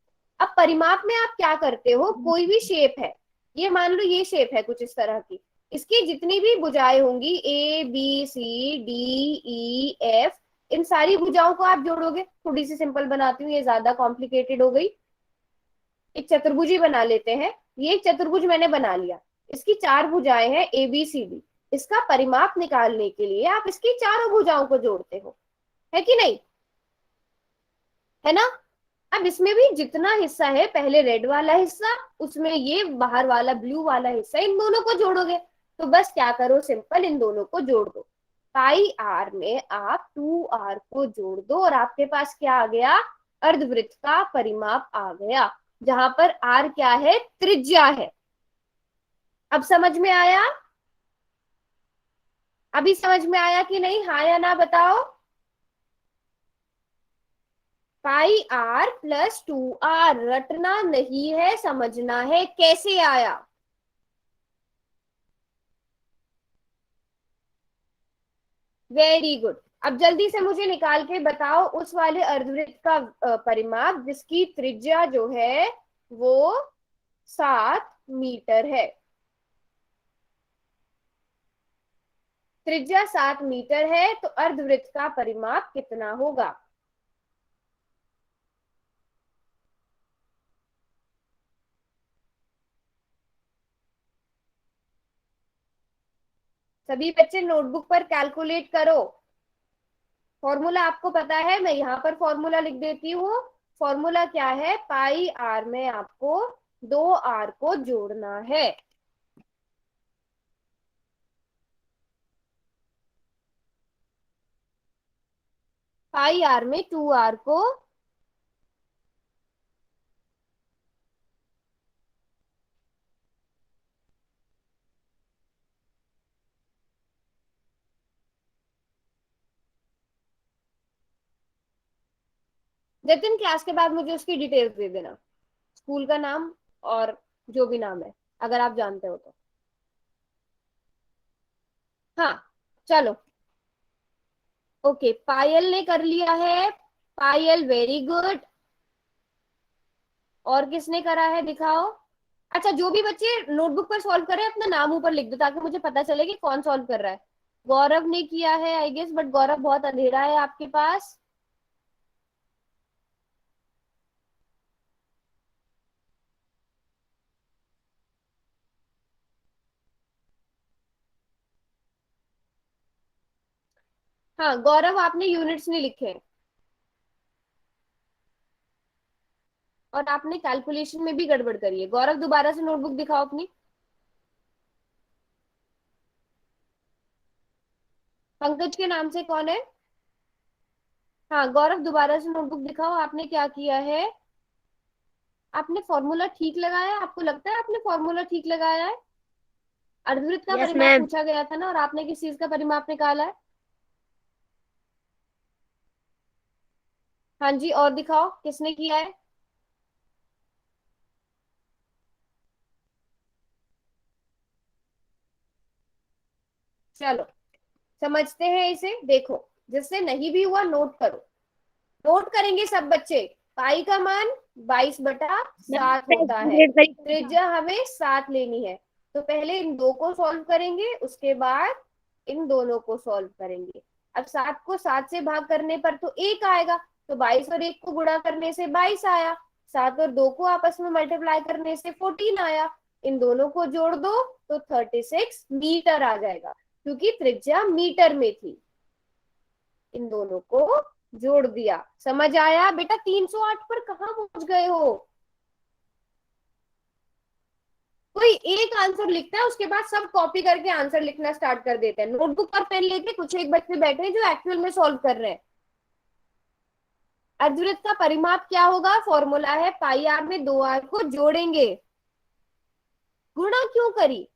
S1: अब परिमाप में आप क्या करते हो, कोई भी शेप है, ये मान लो ये शेप है कुछ इस तरह की, इसकी जितनी भी भुजाएं होंगी, A B C D E F, इन सारी भुजाओं को आप जोड़ोगे। थोड़ी सी सिंपल बनाती हूँ, ये ज्यादा कॉम्प्लिकेटेड हो गई। एक चतुर्भुज ही बना लेते हैं। ये एक चतुर्भुज मैंने बना लिया, इसकी 4 भुजाएं हैं ए बी सी डी। इसका परिमाप निकालने के लिए आप इसकी चारों भुजाओं को जोड़ते हो, है कि नहीं, है ना। अब इसमें भी जितना हिस्सा है, पहले रेड वाला हिस्सा, उसमें ये बाहर वाला ब्लू वाला हिस्सा, इन दोनों को जोड़ोगे। तो बस क्या करो, सिंपल इन दोनों को जोड़ दो। पाई आर में आप 2 आर को जोड़ दो और आपके पास क्या आ गया, अर्धवृत्त का परिमाप आ गया, जहां पर आर क्या है, त्रिज्या है। अब समझ में आया, अभी समझ में आया कि नहीं, हाँ या ना बताओ। पाई आर प्लस 2 आर, रटना नहीं है, समझना है कैसे आया। Very good. अब जल्दी से मुझे निकाल के बताओ उस वाले अर्धवृत्त का परिमाप जिसकी त्रिज्या जो है वो 7 मीटर है। त्रिज्या 7 मीटर है तो अर्धवृत्त का परिमाप कितना होगा। सभी बच्चे नोटबुक पर कैलकुलेट करो। फॉर्मूला आपको पता है, मैं यहाँ पर फॉर्मूला लिख देती हूँ। फॉर्मूला क्या है, पाई आर में आपको 2 आर को जोड़ना है। पाई आर में 2 आर को जतिन क्लास के बाद मुझे उसकी डिटेल्स दे देना, स्कूल का नाम और जो भी नाम है, अगर आप जानते हो तो। हाँ चलो, ओके, पायल ने कर लिया है, पायल वेरी गुड। और किसने करा है दिखाओ। अच्छा, जो भी बच्चे नोटबुक पर सॉल्व कर रहे हैं अपना नाम ऊपर लिख दो ताकि मुझे पता चले कि कौन सॉल्व कर रहा है। गौरव ने किया है आई गेस, बट गौरव बहुत अंधेरा है आपके पास। हाँ गौरव, आपने यूनिट्स नहीं लिखे हैं और आपने कैलकुलेशन में भी गड़बड़ करी है। गौरव दोबारा से नोटबुक दिखाओ अपनी। पंकज के नाम से कौन है? हाँ गौरव, दोबारा से नोटबुक दिखाओ, आपने क्या किया है? आपने फॉर्मूला ठीक लगाया है? आपको लगता है आपने फॉर्मूला ठीक लगाया है? अर्धवृत्त का
S3: यस
S1: परिमाप
S3: मैम।
S1: पूछा गया था ना, और आपने किस चीज का परिमाप निकाला है? हाँ जी, और दिखाओ किसने किया है? चलो समझते हैं इसे, देखो। जिससे नहीं भी हुआ नोट करो। नोट करेंगे सब बच्चे। पाई का मान 22/7 होता है। त्रिज्या हमें 7 लेनी है। तो पहले इन दो को सॉल्व करेंगे, उसके बाद इन दोनों को सॉल्व करेंगे। अब 7 को 7 से भाग करने पर तो 1 आएगा, तो 22 और 1 को गुणा करने से 22 आया। 7 और 2 को आपस में मल्टीप्लाई करने से 14 आया। इन दोनों को जोड़ दो तो 36 मीटर आ जाएगा, क्योंकि त्रिज्या मीटर में थी। इन दोनों को जोड़ दिया। समझ आया बेटा? 308 पर कहाँ पहुंच गए हो? कोई एक आंसर लिखता है, उसके बाद सब कॉपी करके आंसर लिखना स्टार्ट कर देते हैं। नोटबुक और पेन लेके कुछ एक बच्चे बैठे हैं जो एक्चुअल में सॉल्व कर रहे हैं। अर्धवृत्त का परिमाप क्या होगा? फॉर्मूला है पाई आर में 2r को जोड़ेंगे। गुणा क्यों करी?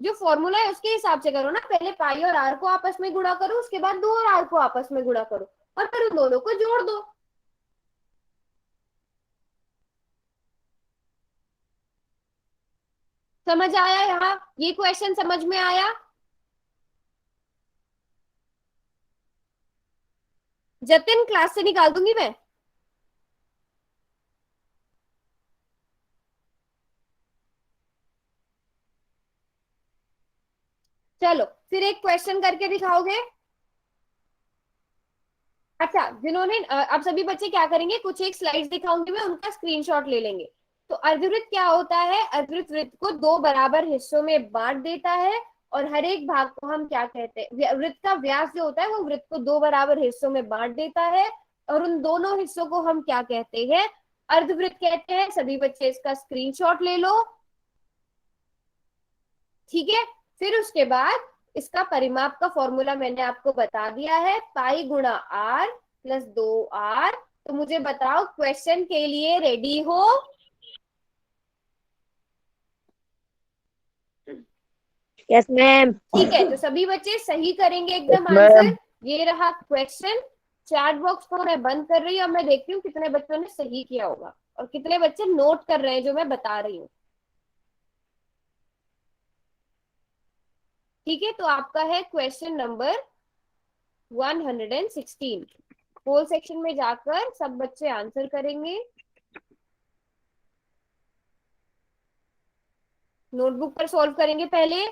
S1: जो फॉर्मूला है उसके हिसाब से करो ना। पहले पाई और आर को आपस में गुणा करो, उसके बाद 2 और आर को आपस में गुणा करो, और फिर उन दोनों को जोड़ दो। समझ आया? यहाँ ये क्वेश्चन समझ में आया? जतिन, क्लास से निकाल दूंगी मैं। चलो फिर एक क्वेश्चन करके दिखाओगे? अच्छा, जिन्होंने अब सभी बच्चे क्या करेंगे, कुछ एक स्लाइड्स दिखाऊंगी मैं, उनका स्क्रीनशॉट ले लेंगे। तो अर्धवृत्त क्या होता है? अर्धवृत्त वृत्त को दो बराबर हिस्सों में बांट देता है, और हर एक भाग को हम क्या कहते हैं? वृत्त का व्यास जो होता है वो वृत्त को दो बराबर हिस्सों में बांट देता है, और उन दोनों हिस्सों को हम क्या कहते हैं? अर्धवृत्त कहते हैं। सभी बच्चे इसका स्क्रीनशॉट ले लो, ठीक है? फिर उसके बाद इसका परिमाप का फॉर्मूला मैंने आपको बता दिया है, पाई गुणा आर प्लस 2r। तो मुझे बताओ, क्वेश्चन के लिए रेडी हो?
S3: Yes ma'am.
S1: ठीक है, तो सभी बच्चे सही करेंगे एकदम
S3: मैम।
S1: आंसर। ये रहा क्वेश्चन। चैट बॉक्स को मैं बंद कर रही हूँ, और मैं देखती हूँ कितने बच्चों ने सही किया होगा और कितने बच्चे नोट कर रहे हैं जो मैं बता रही हूँ। ठीक है, तो आपका है क्वेश्चन नंबर 116। होल सेक्शन में जाकर सब बच्चे आंसर करेंगे। नोटबुक पर सॉल्व करेंगे पहले।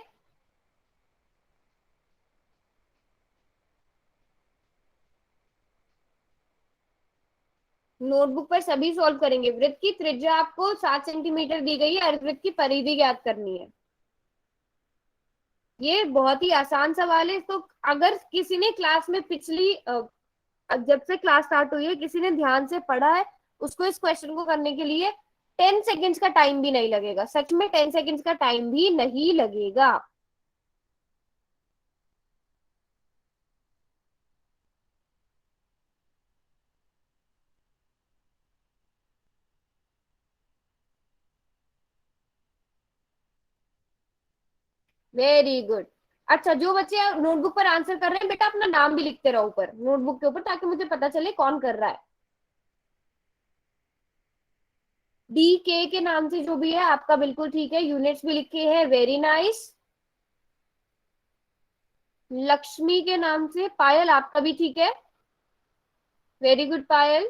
S1: नोटबुक पर सभी सॉल्व करेंगे। वृत्त की त्रिज्या आपको 7 सेंटीमीटर दी गई है, अर्धवृत्त की परिधि ज्ञात करनी है। ये बहुत ही आसान सवाल है। तो अगर किसी ने क्लास में पिछली जब से क्लास स्टार्ट हुई है किसी ने ध्यान से पढ़ा है, उसको इस क्वेश्चन को करने के लिए 10 सेकेंड्स का टाइम भी नहीं लगेगा। सच में 10 सेकेंड्स का टाइम भी नहीं लगेगा। Very good. अच्छा, जो बच्चे नोटबुक पर आंसर कर रहे हैं बेटा, अपना नाम भी लिखते रहो ऊपर नोटबुक के ऊपर, ताकि मुझे पता चले कौन कर रहा है। डी के नाम से जो भी है आपका बिल्कुल ठीक है। यूनिट्स भी लिखे हैं, वेरी नाइस। लक्ष्मी के नाम से पायल आपका भी ठीक है, वेरी गुड पायल।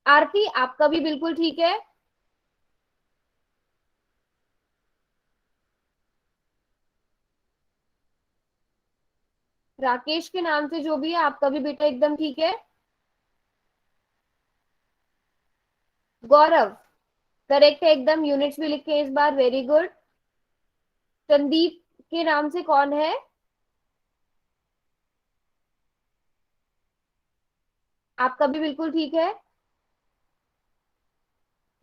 S1: आरती आपका भी बिल्कुल ठीक है। राकेश के नाम से जो भी है आपका भी बेटा एकदम ठीक है। गौरव, करेक्ट है एकदम, यूनिट्स भी लिखे हैं इस बार, वेरी गुड। संदीप के नाम से कौन है? आपका भी बिल्कुल ठीक है।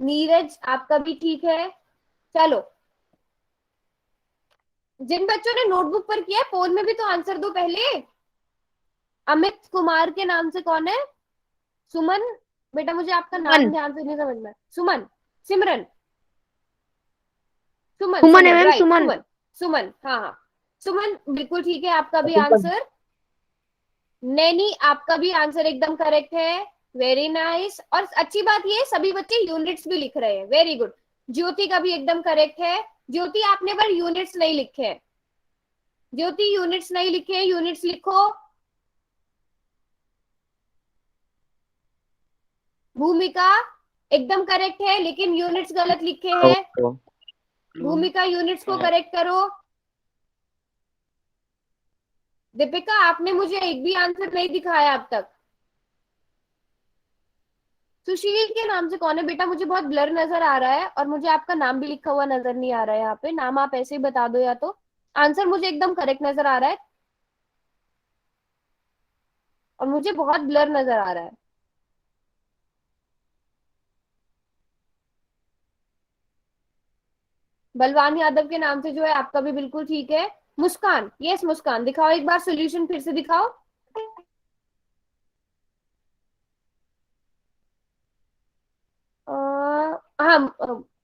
S1: नीरज आपका भी ठीक है। चलो, जिन बच्चों ने नोटबुक पर किया है फोन में भी तो आंसर दो पहले। अमित कुमार के नाम से कौन है? सुमन, बेटा मुझे आपका नाम
S3: सुमन।
S1: ध्यान से नहीं समझ में। सुमन, सिमरन, सुमन,
S3: सुमन है
S1: सुमन,
S3: मैम,
S1: राइट,
S3: सुमन।
S1: सुमन। सुमन, हाँ हाँ, सुमन बिल्कुल ठीक है, आपका भी
S3: सुमन।
S1: आंसर। नैनी आपका भी आंसर एकदम करेक्ट है, वेरी नाइस। और अच्छी बात ये है, सभी बच्चे यूनिट्स भी लिख रहे हैं, वेरी गुड। ज्योति का भी एकदम करेक्ट है। ज्योति आपने पर यूनिट्स नहीं लिखे हैं, ज्योति यूनिट्स नहीं लिखे हैं, यूनिट्स लिखो। भूमिका एकदम करेक्ट है, लेकिन यूनिट्स गलत लिखे हैं। भूमिका यूनिट्स को करेक्ट करो। दीपिका आपने मुझे एक भी आंसर नहीं दिखाया अब तक। सुशील के नाम से कौन है? बेटा मुझे बहुत ब्लर नजर आ रहा है और मुझे आपका नाम भी लिखा हुआ नजर नहीं आ रहा है यहाँ पे। नाम आप ऐसे ही बता दो, या तो आंसर मुझे एकदम करेक्ट नजर आ रहा है और मुझे बहुत ब्लर नजर आ रहा है। बलवान यादव के नाम से जो है आपका भी बिल्कुल ठीक है। मुस्कान, यस मुस्कान, दिखाओ एक बार सोल्यूशन, फिर से दिखाओ। हाँ,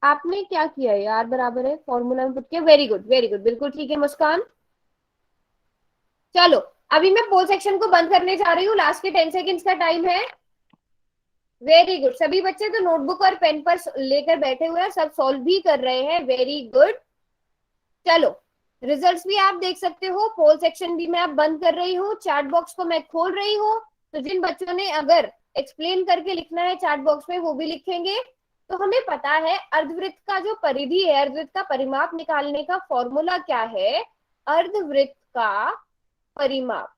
S1: आपने क्या किया है यार, बराबर है, फॉर्मूला में पुट किया, वेरी गुड वेरी गुड, बिल्कुल ठीक है मुस्कान। चलो, अभी मैं पोल सेक्शन को बंद करने जा रही हूँ, लास्ट के 10 सेकेंड्स का टाइम है। वेरी गुड, सभी बच्चे तो नोटबुक और पेन पर लेकर बैठे हुए हैं, सब सॉल्व भी कर रहे हैं, वेरी गुड। चलो, रिजल्ट्स भी आप देख सकते हो, पोल सेक्शन भी मैं अब बंद कर रही हूँ, चैट बॉक्स को मैं खोल रही हूँ। तो जिन बच्चों ने अगर एक्सप्लेन करके लिखना है चैट बॉक्स में, वो भी लिखेंगे। तो हमें पता है अर्धवृत्त का जो परिधि है, अर्धवृत्त का परिमाप निकालने का फॉर्मूला क्या है? अर्धवृत्त का परिमाप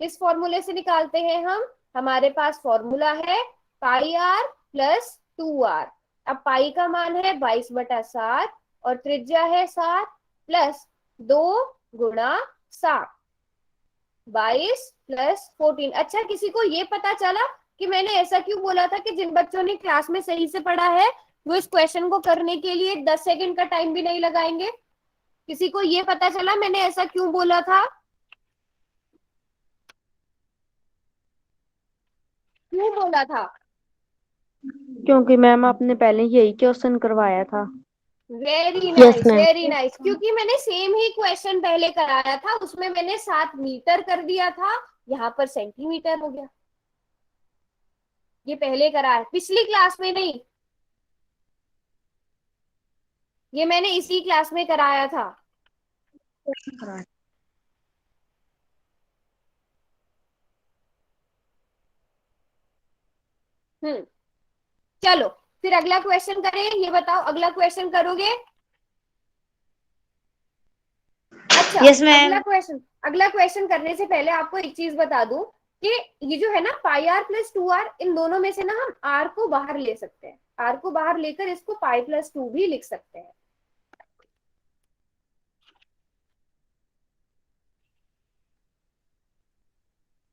S1: किस फॉर्मूले से निकालते हैं हम? हमारे पास फॉर्मूला है पाई आर प्लस 2r। अब पाई का मान है 22/7 और त्रिज्या है 7, प्लस 2 × 7, 22 + 14। अच्छा, किसी को ये पता चला कि मैंने ऐसा क्यों बोला था कि जिन बच्चों ने क्लास में सही से पढ़ा है वो इस क्वेश्चन को करने के लिए 10 सेकंड का टाइम भी नहीं लगाएंगे? किसी को ये पता चला मैंने ऐसा क्यों बोला था? क्यों बोला था?
S3: क्योंकि मैम आपने पहले यही क्वेश्चन करवाया था।
S1: Very
S3: yes
S1: nice
S3: ma'am.
S1: Very nice, क्योंकि मैंने सेम ही क्वेश्चन पहले कराया था, उसमें मैंने 7 मीटर कर दिया था, यहाँ पर सेंटीमीटर हो गया। ये पहले करा है, पिछली क्लास में नहीं, ये मैंने इसी क्लास में कराया था। हम्म, चलो फिर अगला क्वेश्चन करें। ये बताओ, अगला क्वेश्चन करोगे? अच्छा,
S3: यस मैम।
S1: अगला क्वेश्चन करने से पहले आपको एक चीज बता दूं कि ये जो है ना पाई आर प्लस 2r, इन दोनों में से ना हम r को बाहर ले सकते हैं, r को बाहर लेकर इसको पाई+2 भी लिख सकते हैं।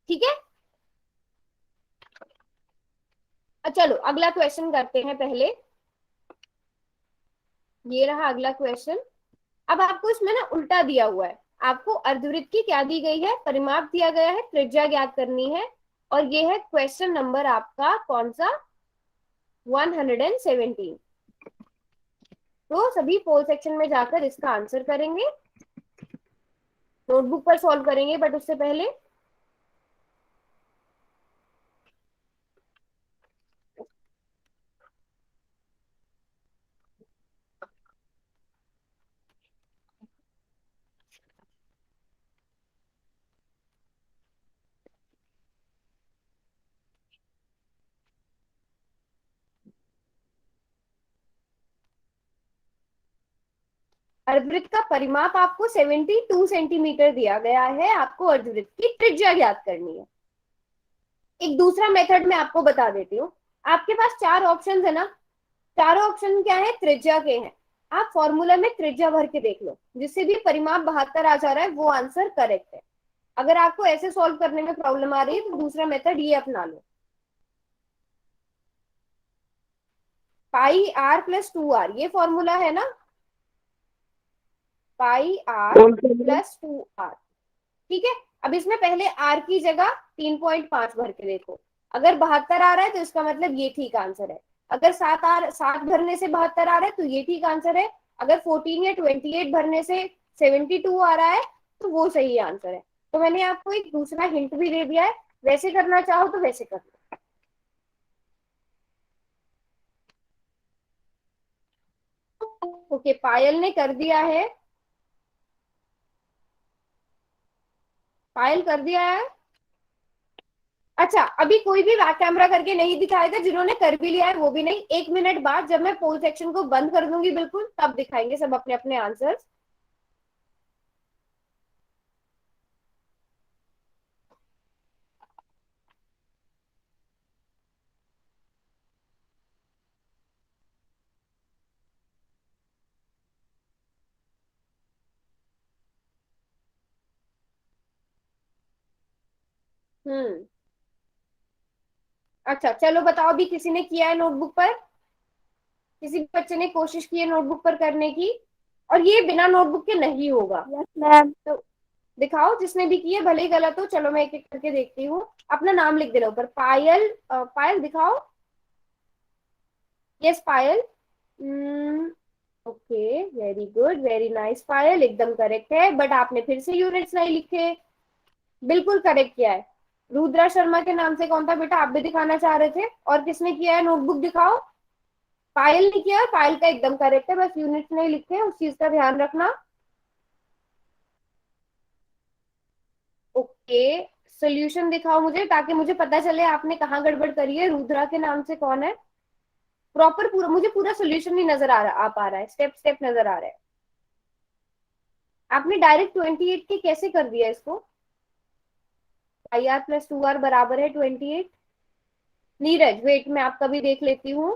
S1: ठीक है, चलो अगला क्वेश्चन करते हैं पहले। ये रहा अगला क्वेश्चन। अब आपको इसमें ना उल्टा दिया हुआ है, आपको अर्धवृत्त की क्या दी गई है? परिमाप दिया गया है, त्रिज्या ज्ञात करनी है। और ये है क्वेश्चन नंबर आपका कौन सा? 117। तो सभी पोल सेक्शन में जाकर इसका आंसर करेंगे, नोटबुक पर सॉल्व करेंगे, बट उससे पहले अर्धवृत्त का परिमाप आपको 72 सेंटीमीटर दिया गया है, आपको अर्धवृत्त की त्रिज्या ज्ञात करनी है। एक दूसरा मेथड मैं आपको बता देती हूँ। आपके पास 4 ऑप्शंस है ना, चारों ऑप्शन क्या है, त्रिज्या के हैं। आप फॉर्मूला में त्रिज्या भर के देख लो, जिससे भी परिमाप 72 आ जा रहा है वो आंसर करेक्ट है। अगर आपको ऐसे सॉल्व करने में प्रॉब्लम आ रही है तो दूसरा मेथड ये अपना लो, पाई आर प्लस 2r, ये फॉर्मूला है ना, पाई आर प्लस 2r। ठीक है, अब इसमें पहले आर की जगह 3.5 भर के देखो। अगर 72 आ रहा है तो इसका मतलब ये ठीक आंसर है। अगर 7 भरने से 72 आ रहा है तो ये ठीक आंसर है। अगर 14 या 28 भरने से 72 आ रहा है तो वो सही आंसर है। तो मैंने आपको एक दूसरा हिंट भी दे दिया है, वैसे करना चाहो तो वैसे कर लो। ओके, पायल ने कर दिया है, पायल कर दिया है। अच्छा, अभी कोई भी बैक कैमरा करके नहीं दिखाएगा, जिन्होंने कर भी लिया है वो भी नहीं। 1 मिनट बाद जब मैं पोल सेक्शन को बंद कर दूंगी बिल्कुल, तब दिखाएंगे सब अपने अपने आंसर्स। हम्म, अच्छा चलो बताओ, अभी किसी ने किया है नोटबुक पर? किसी भी बच्चे ने कोशिश की है नोटबुक पर करने की? और ये बिना नोटबुक के नहीं होगा।
S3: Yes ma'am.
S1: तो दिखाओ जिसने भी की है, भले ही गलत हो। चलो मैं एक एक करके देखती हूँ। अपना नाम लिख देना ऊपर, पायल। पायल दिखाओ। Yes Payal. Okay, very good, very nice Payal, एकदम करेक्ट है। बट आपने फिर से यूनिट्स नहीं लिखे। बिल्कुल करेक्ट किया है। रुद्रा शर्मा के नाम से कौन था बेटा, आप भी दिखाना चाह रहे थे? और किसने किया है नोटबुक दिखाओ। पायल ने किया, पायल का एकदम करेक्ट है, बस यूनिट्स नहीं लिखे, उस चीज का ध्यान रखना। ओके, सोल्यूशन दिखाओ मुझे, ताकि मुझे पता चले आपने कहाँ गड़बड़ करी है। रुद्रा के नाम से कौन है? प्रॉपर पूरा मुझे पूरा सोल्यूशन नहीं नजर आ पा रहा है, स्टेप स्टेप नजर आ रहा है। आपने डायरेक्ट 28 के कैसे कर दिया इसको? आई आर प्लस 2r बराबर है 28। नीरज वेट, मैं आपका भी देख लेती हूँ।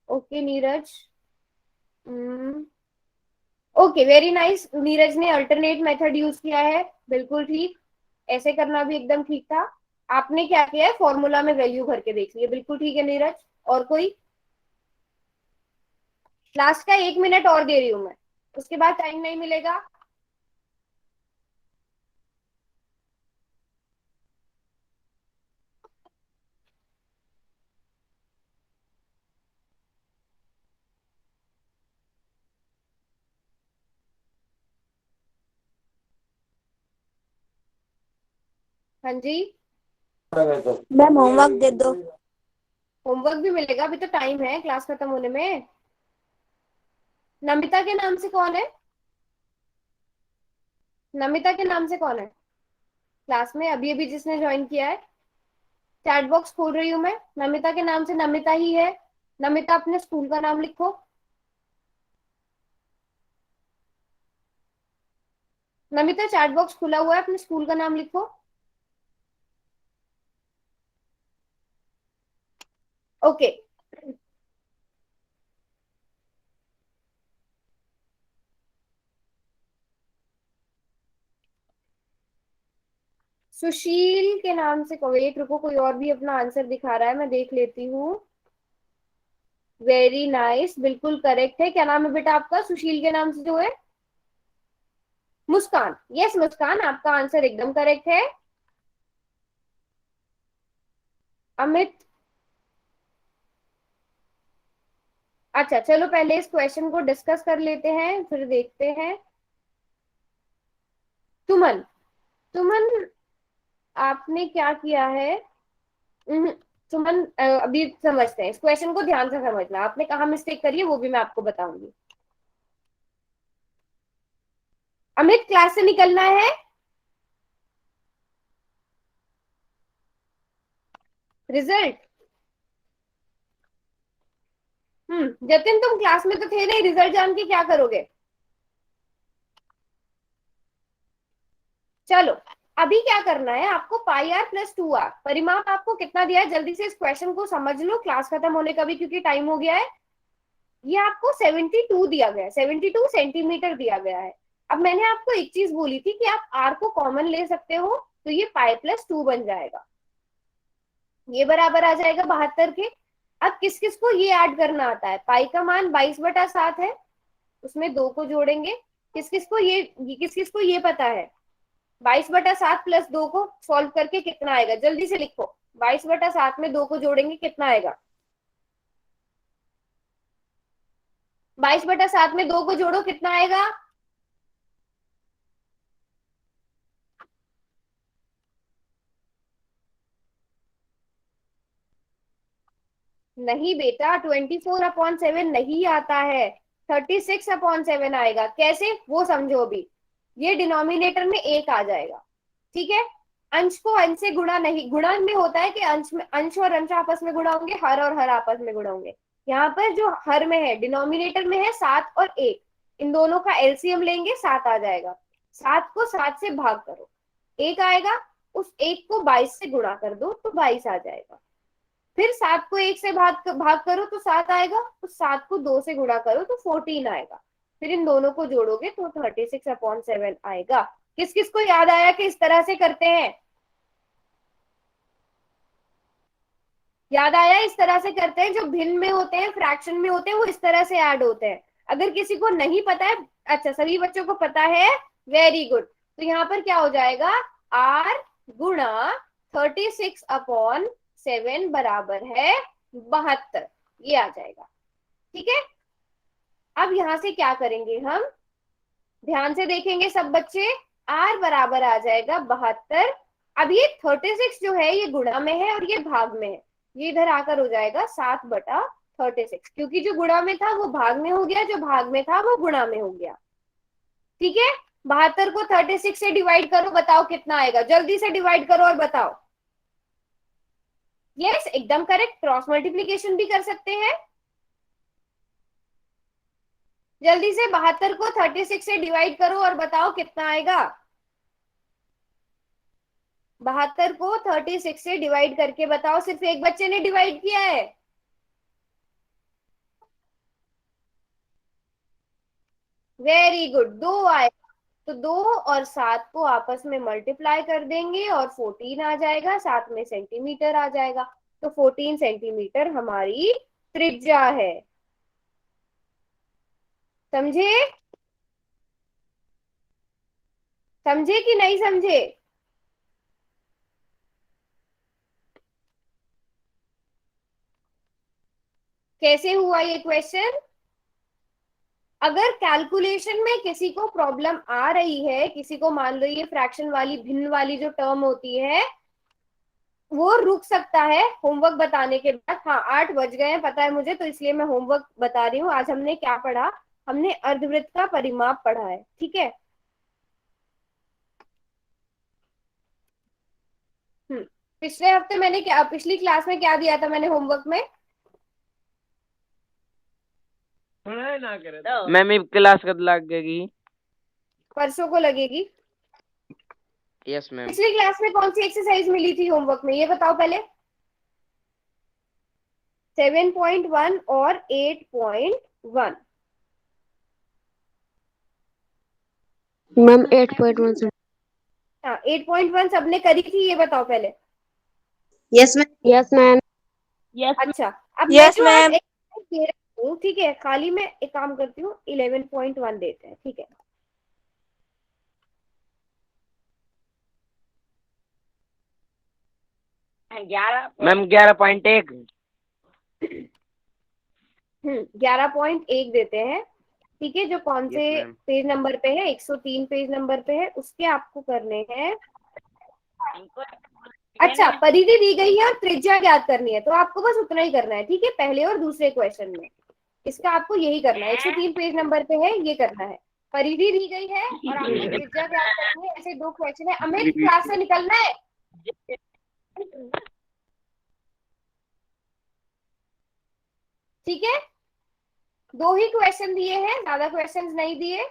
S1: Okay Neeraj, okay very nice. Neeraj ने अल्टरनेट मेथड यूज किया है, बिल्कुल ठीक। ऐसे करना भी एकदम ठीक था। आपने क्या किया है, फॉर्मूला में वैल्यू भर के देख लिया, बिल्कुल ठीक है नीरज। और कोई? लास्ट का 1 मिनट और दे रही हूँ मैं, उसके बाद टाइम नहीं मिलेगा। हाँ जी,
S3: मैम होमवर्क दे दो।
S1: होमवर्क भी मिलेगा, अभी तो टाइम है क्लास खत्म होने में। नमिता के नाम से कौन है? नमिता के नाम से कौन है क्लास में अभी अभी जिसने ज्वाइन किया है? चैट बॉक्स खोल रही हूँ मैं, नमिता के नाम से नमिता ही है। नमिता अपने स्कूल का नाम लिखो। नमिता चैट बॉक्स खुला हुआ है, अपने स्कूल का नाम लिखो। ओके, सुशील के नाम से एक रुको, कोई और भी अपना आंसर दिखा रहा है, मैं देख लेती हूँ। वेरी नाइस, बिल्कुल करेक्ट है। क्या नाम है बेटा आपका सुशील के नाम से जो है? मुस्कान। यस मुस्कान, आपका आंसर एकदम करेक्ट है। अमित, अच्छा चलो पहले इस क्वेश्चन को डिस्कस कर लेते हैं, फिर देखते हैं। सुमन, सुमन आपने क्या किया है? उहुं, सुमन अभी समझते हैं, इस क्वेश्चन को ध्यान से समझना, आपने कहाँ मिस्टेक करी है वो भी मैं आपको बताऊंगी। अमित क्लास से निकलना है। रिजल्ट, जतिन तुम क्लास में तो थे नहीं, रिजल्ट जान के क्या करोगे? चलो, अभी क्या करना है आपको, पाई आर प्लस 2r परिमाप आपको कितना दिया है, जल्दी से इस क्वेश्चन को समझ लो, क्लास खत्म होने का भी क्योंकि टाइम हो गया है। ये आपको 72 दिया गया है, 72 सेंटीमीटर दिया गया है। अब मैंने आपको एक चीज बोली थी कि आप आर को कॉमन ले सकते हो, तो ये π+2 बन जाएगा, ये बराबर आ जाएगा 72 के। अब किस किस को ये ऐड करना आता है, पाई का मान 22/7 है, उसमें 2 को जोड़ेंगे। किस किस को ये पता है, 22/7 + 2 को सॉल्व करके कितना आएगा, जल्दी से लिखो। 22/7 में 2 को जोड़ेंगे कितना आएगा, 22/7 में 2 को जोड़ो कितना आएगा, नहीं बेटा 24/7 नहीं आता है, 36/7 आएगा। कैसे वो समझो अभी, ये डिनोमिनेटर में 1 आ जाएगा, ठीक है। अंश को अंश से गुणा नहीं, गुणा में होता है कि अंश और अंश आपस में गुणा होंगे, हर और हर आपस में गुणा होंगे। यहाँ पर जो हर में है, डिनोमिनेटर में है 7 और 1, इन दोनों का एलसीएम लेंगे 7 आ जाएगा। 7 को 7 से भाग करो 1 आएगा, उस 1 को 22 से गुणा कर दो तो 22 आ जाएगा। फिर 7 को 1 से भाग करो तो 7 आएगा, तो 7 को 2 से गुणा करो तो 14 आएगा। फिर इन दोनों को जोड़ोगे तो 36/7 आएगा। किस किस को याद आया कि इस तरह से करते हैं, याद आया इस तरह से करते हैं, जो भिन्न में होते हैं, फ्रैक्शन में होते हैं, वो इस तरह से ऐड होते हैं। अगर किसी को नहीं पता है, अच्छा सभी बच्चों को पता है, वेरी गुड। तो यहाँ पर क्या हो जाएगा, r गुणा 36/7 बराबर है 72, ये आ जाएगा, ठीक है। अब यहां से क्या करेंगे हम, ध्यान से देखेंगे सब बच्चे, r बराबर आ जाएगा 72। अब ये 36 जो है ये गुणा में है और ये भाग में है, ये इधर आकर हो जाएगा 7/36, क्योंकि जो गुणा में था वो भाग में हो गया, जो भाग में था वो गुणा में हो गया, ठीक है। 72 को 36 से डिवाइड करो, बताओ कितना आएगा, जल्दी से डिवाइड करो और बताओ। यस एकदम करेक्ट, क्रॉस मल्टीप्लीकेशन भी कर सकते हैं। जल्दी से 72 को 36 से डिवाइड करो और बताओ कितना आएगा। 72 को 36 से डिवाइड करके बताओ, सिर्फ एक बच्चे ने डिवाइड किया है। वेरी गुड, 2 आएगा, तो 2 और 7 को आपस में मल्टीप्लाई कर देंगे और 14 आ जाएगा, साथ में सेंटीमीटर आ जाएगा, तो 14 सेंटीमीटर हमारी त्रिज्या है। समझे, समझे कि नहीं समझे, कैसे हुआ ये क्वेश्चन। अगर कैलकुलेशन में किसी को प्रॉब्लम आ रही है, किसी को मान लो ये फ्रैक्शन वाली भिन्न वाली जो टर्म होती है, वो रुक सकता है होमवर्क बताने के बाद। हाँ 8 बज गए हैं पता है मुझे, तो इसलिए मैं होमवर्क बता रही हूँ। आज हमने क्या पढ़ा, हमने अर्धवृत्त का परिमाप पढ़ा है, ठीक है। पिछले हफ्ते मैंने क्या, पिछली क्लास में क्या दिया था मैंने होमवर्क में,
S5: मैम क्लास कब लगेगी।
S1: परसों को लगेगी।
S5: Yes ma'am.
S1: पिछली क्लास में कौन सी एक्सरसाइज मिली थी होमवर्क में, ये बताओ पहले। 7.1 और 8.1।
S3: मैम 8.1
S1: हाँ 8.1 सबने करी थी, ये बताओ पहले।
S3: Yes ma'am. Yes ma'am.
S2: Yes
S1: अच्छा अब मैं
S4: यस
S1: जो आज
S4: मैम।
S1: exercise दे रही हूँ, ठीक है, खाली मैं एक काम करती हूँ, 11.1 देते हैं, ठीक है।
S5: मैम 11.1।
S1: 11.1 देते हैं, ठीक है। जो कौन
S5: Yes,
S1: से
S5: ma'am.
S1: पेज नंबर पे है, 103 पेज नंबर पे है, उसके आपको करने हैं। अच्छा परिधि दी गई है और त्रिज्या ज्ञात करनी है, तो आपको बस उतना ही करना है, ठीक है, पहले और दूसरे क्वेश्चन में। इसका आपको यही करना है, 103 पेज नंबर पे है, ये करना है। परिधि दी गई है और आपको त्रिज्या ज्ञात करनी है, ऐसे 2 क्वेश्चन है। अमित क्लास से निकलना है। ठीक है, 2 ही क्वेश्चन दिए हैं, ज्यादा क्वेश्चंस नहीं दिए।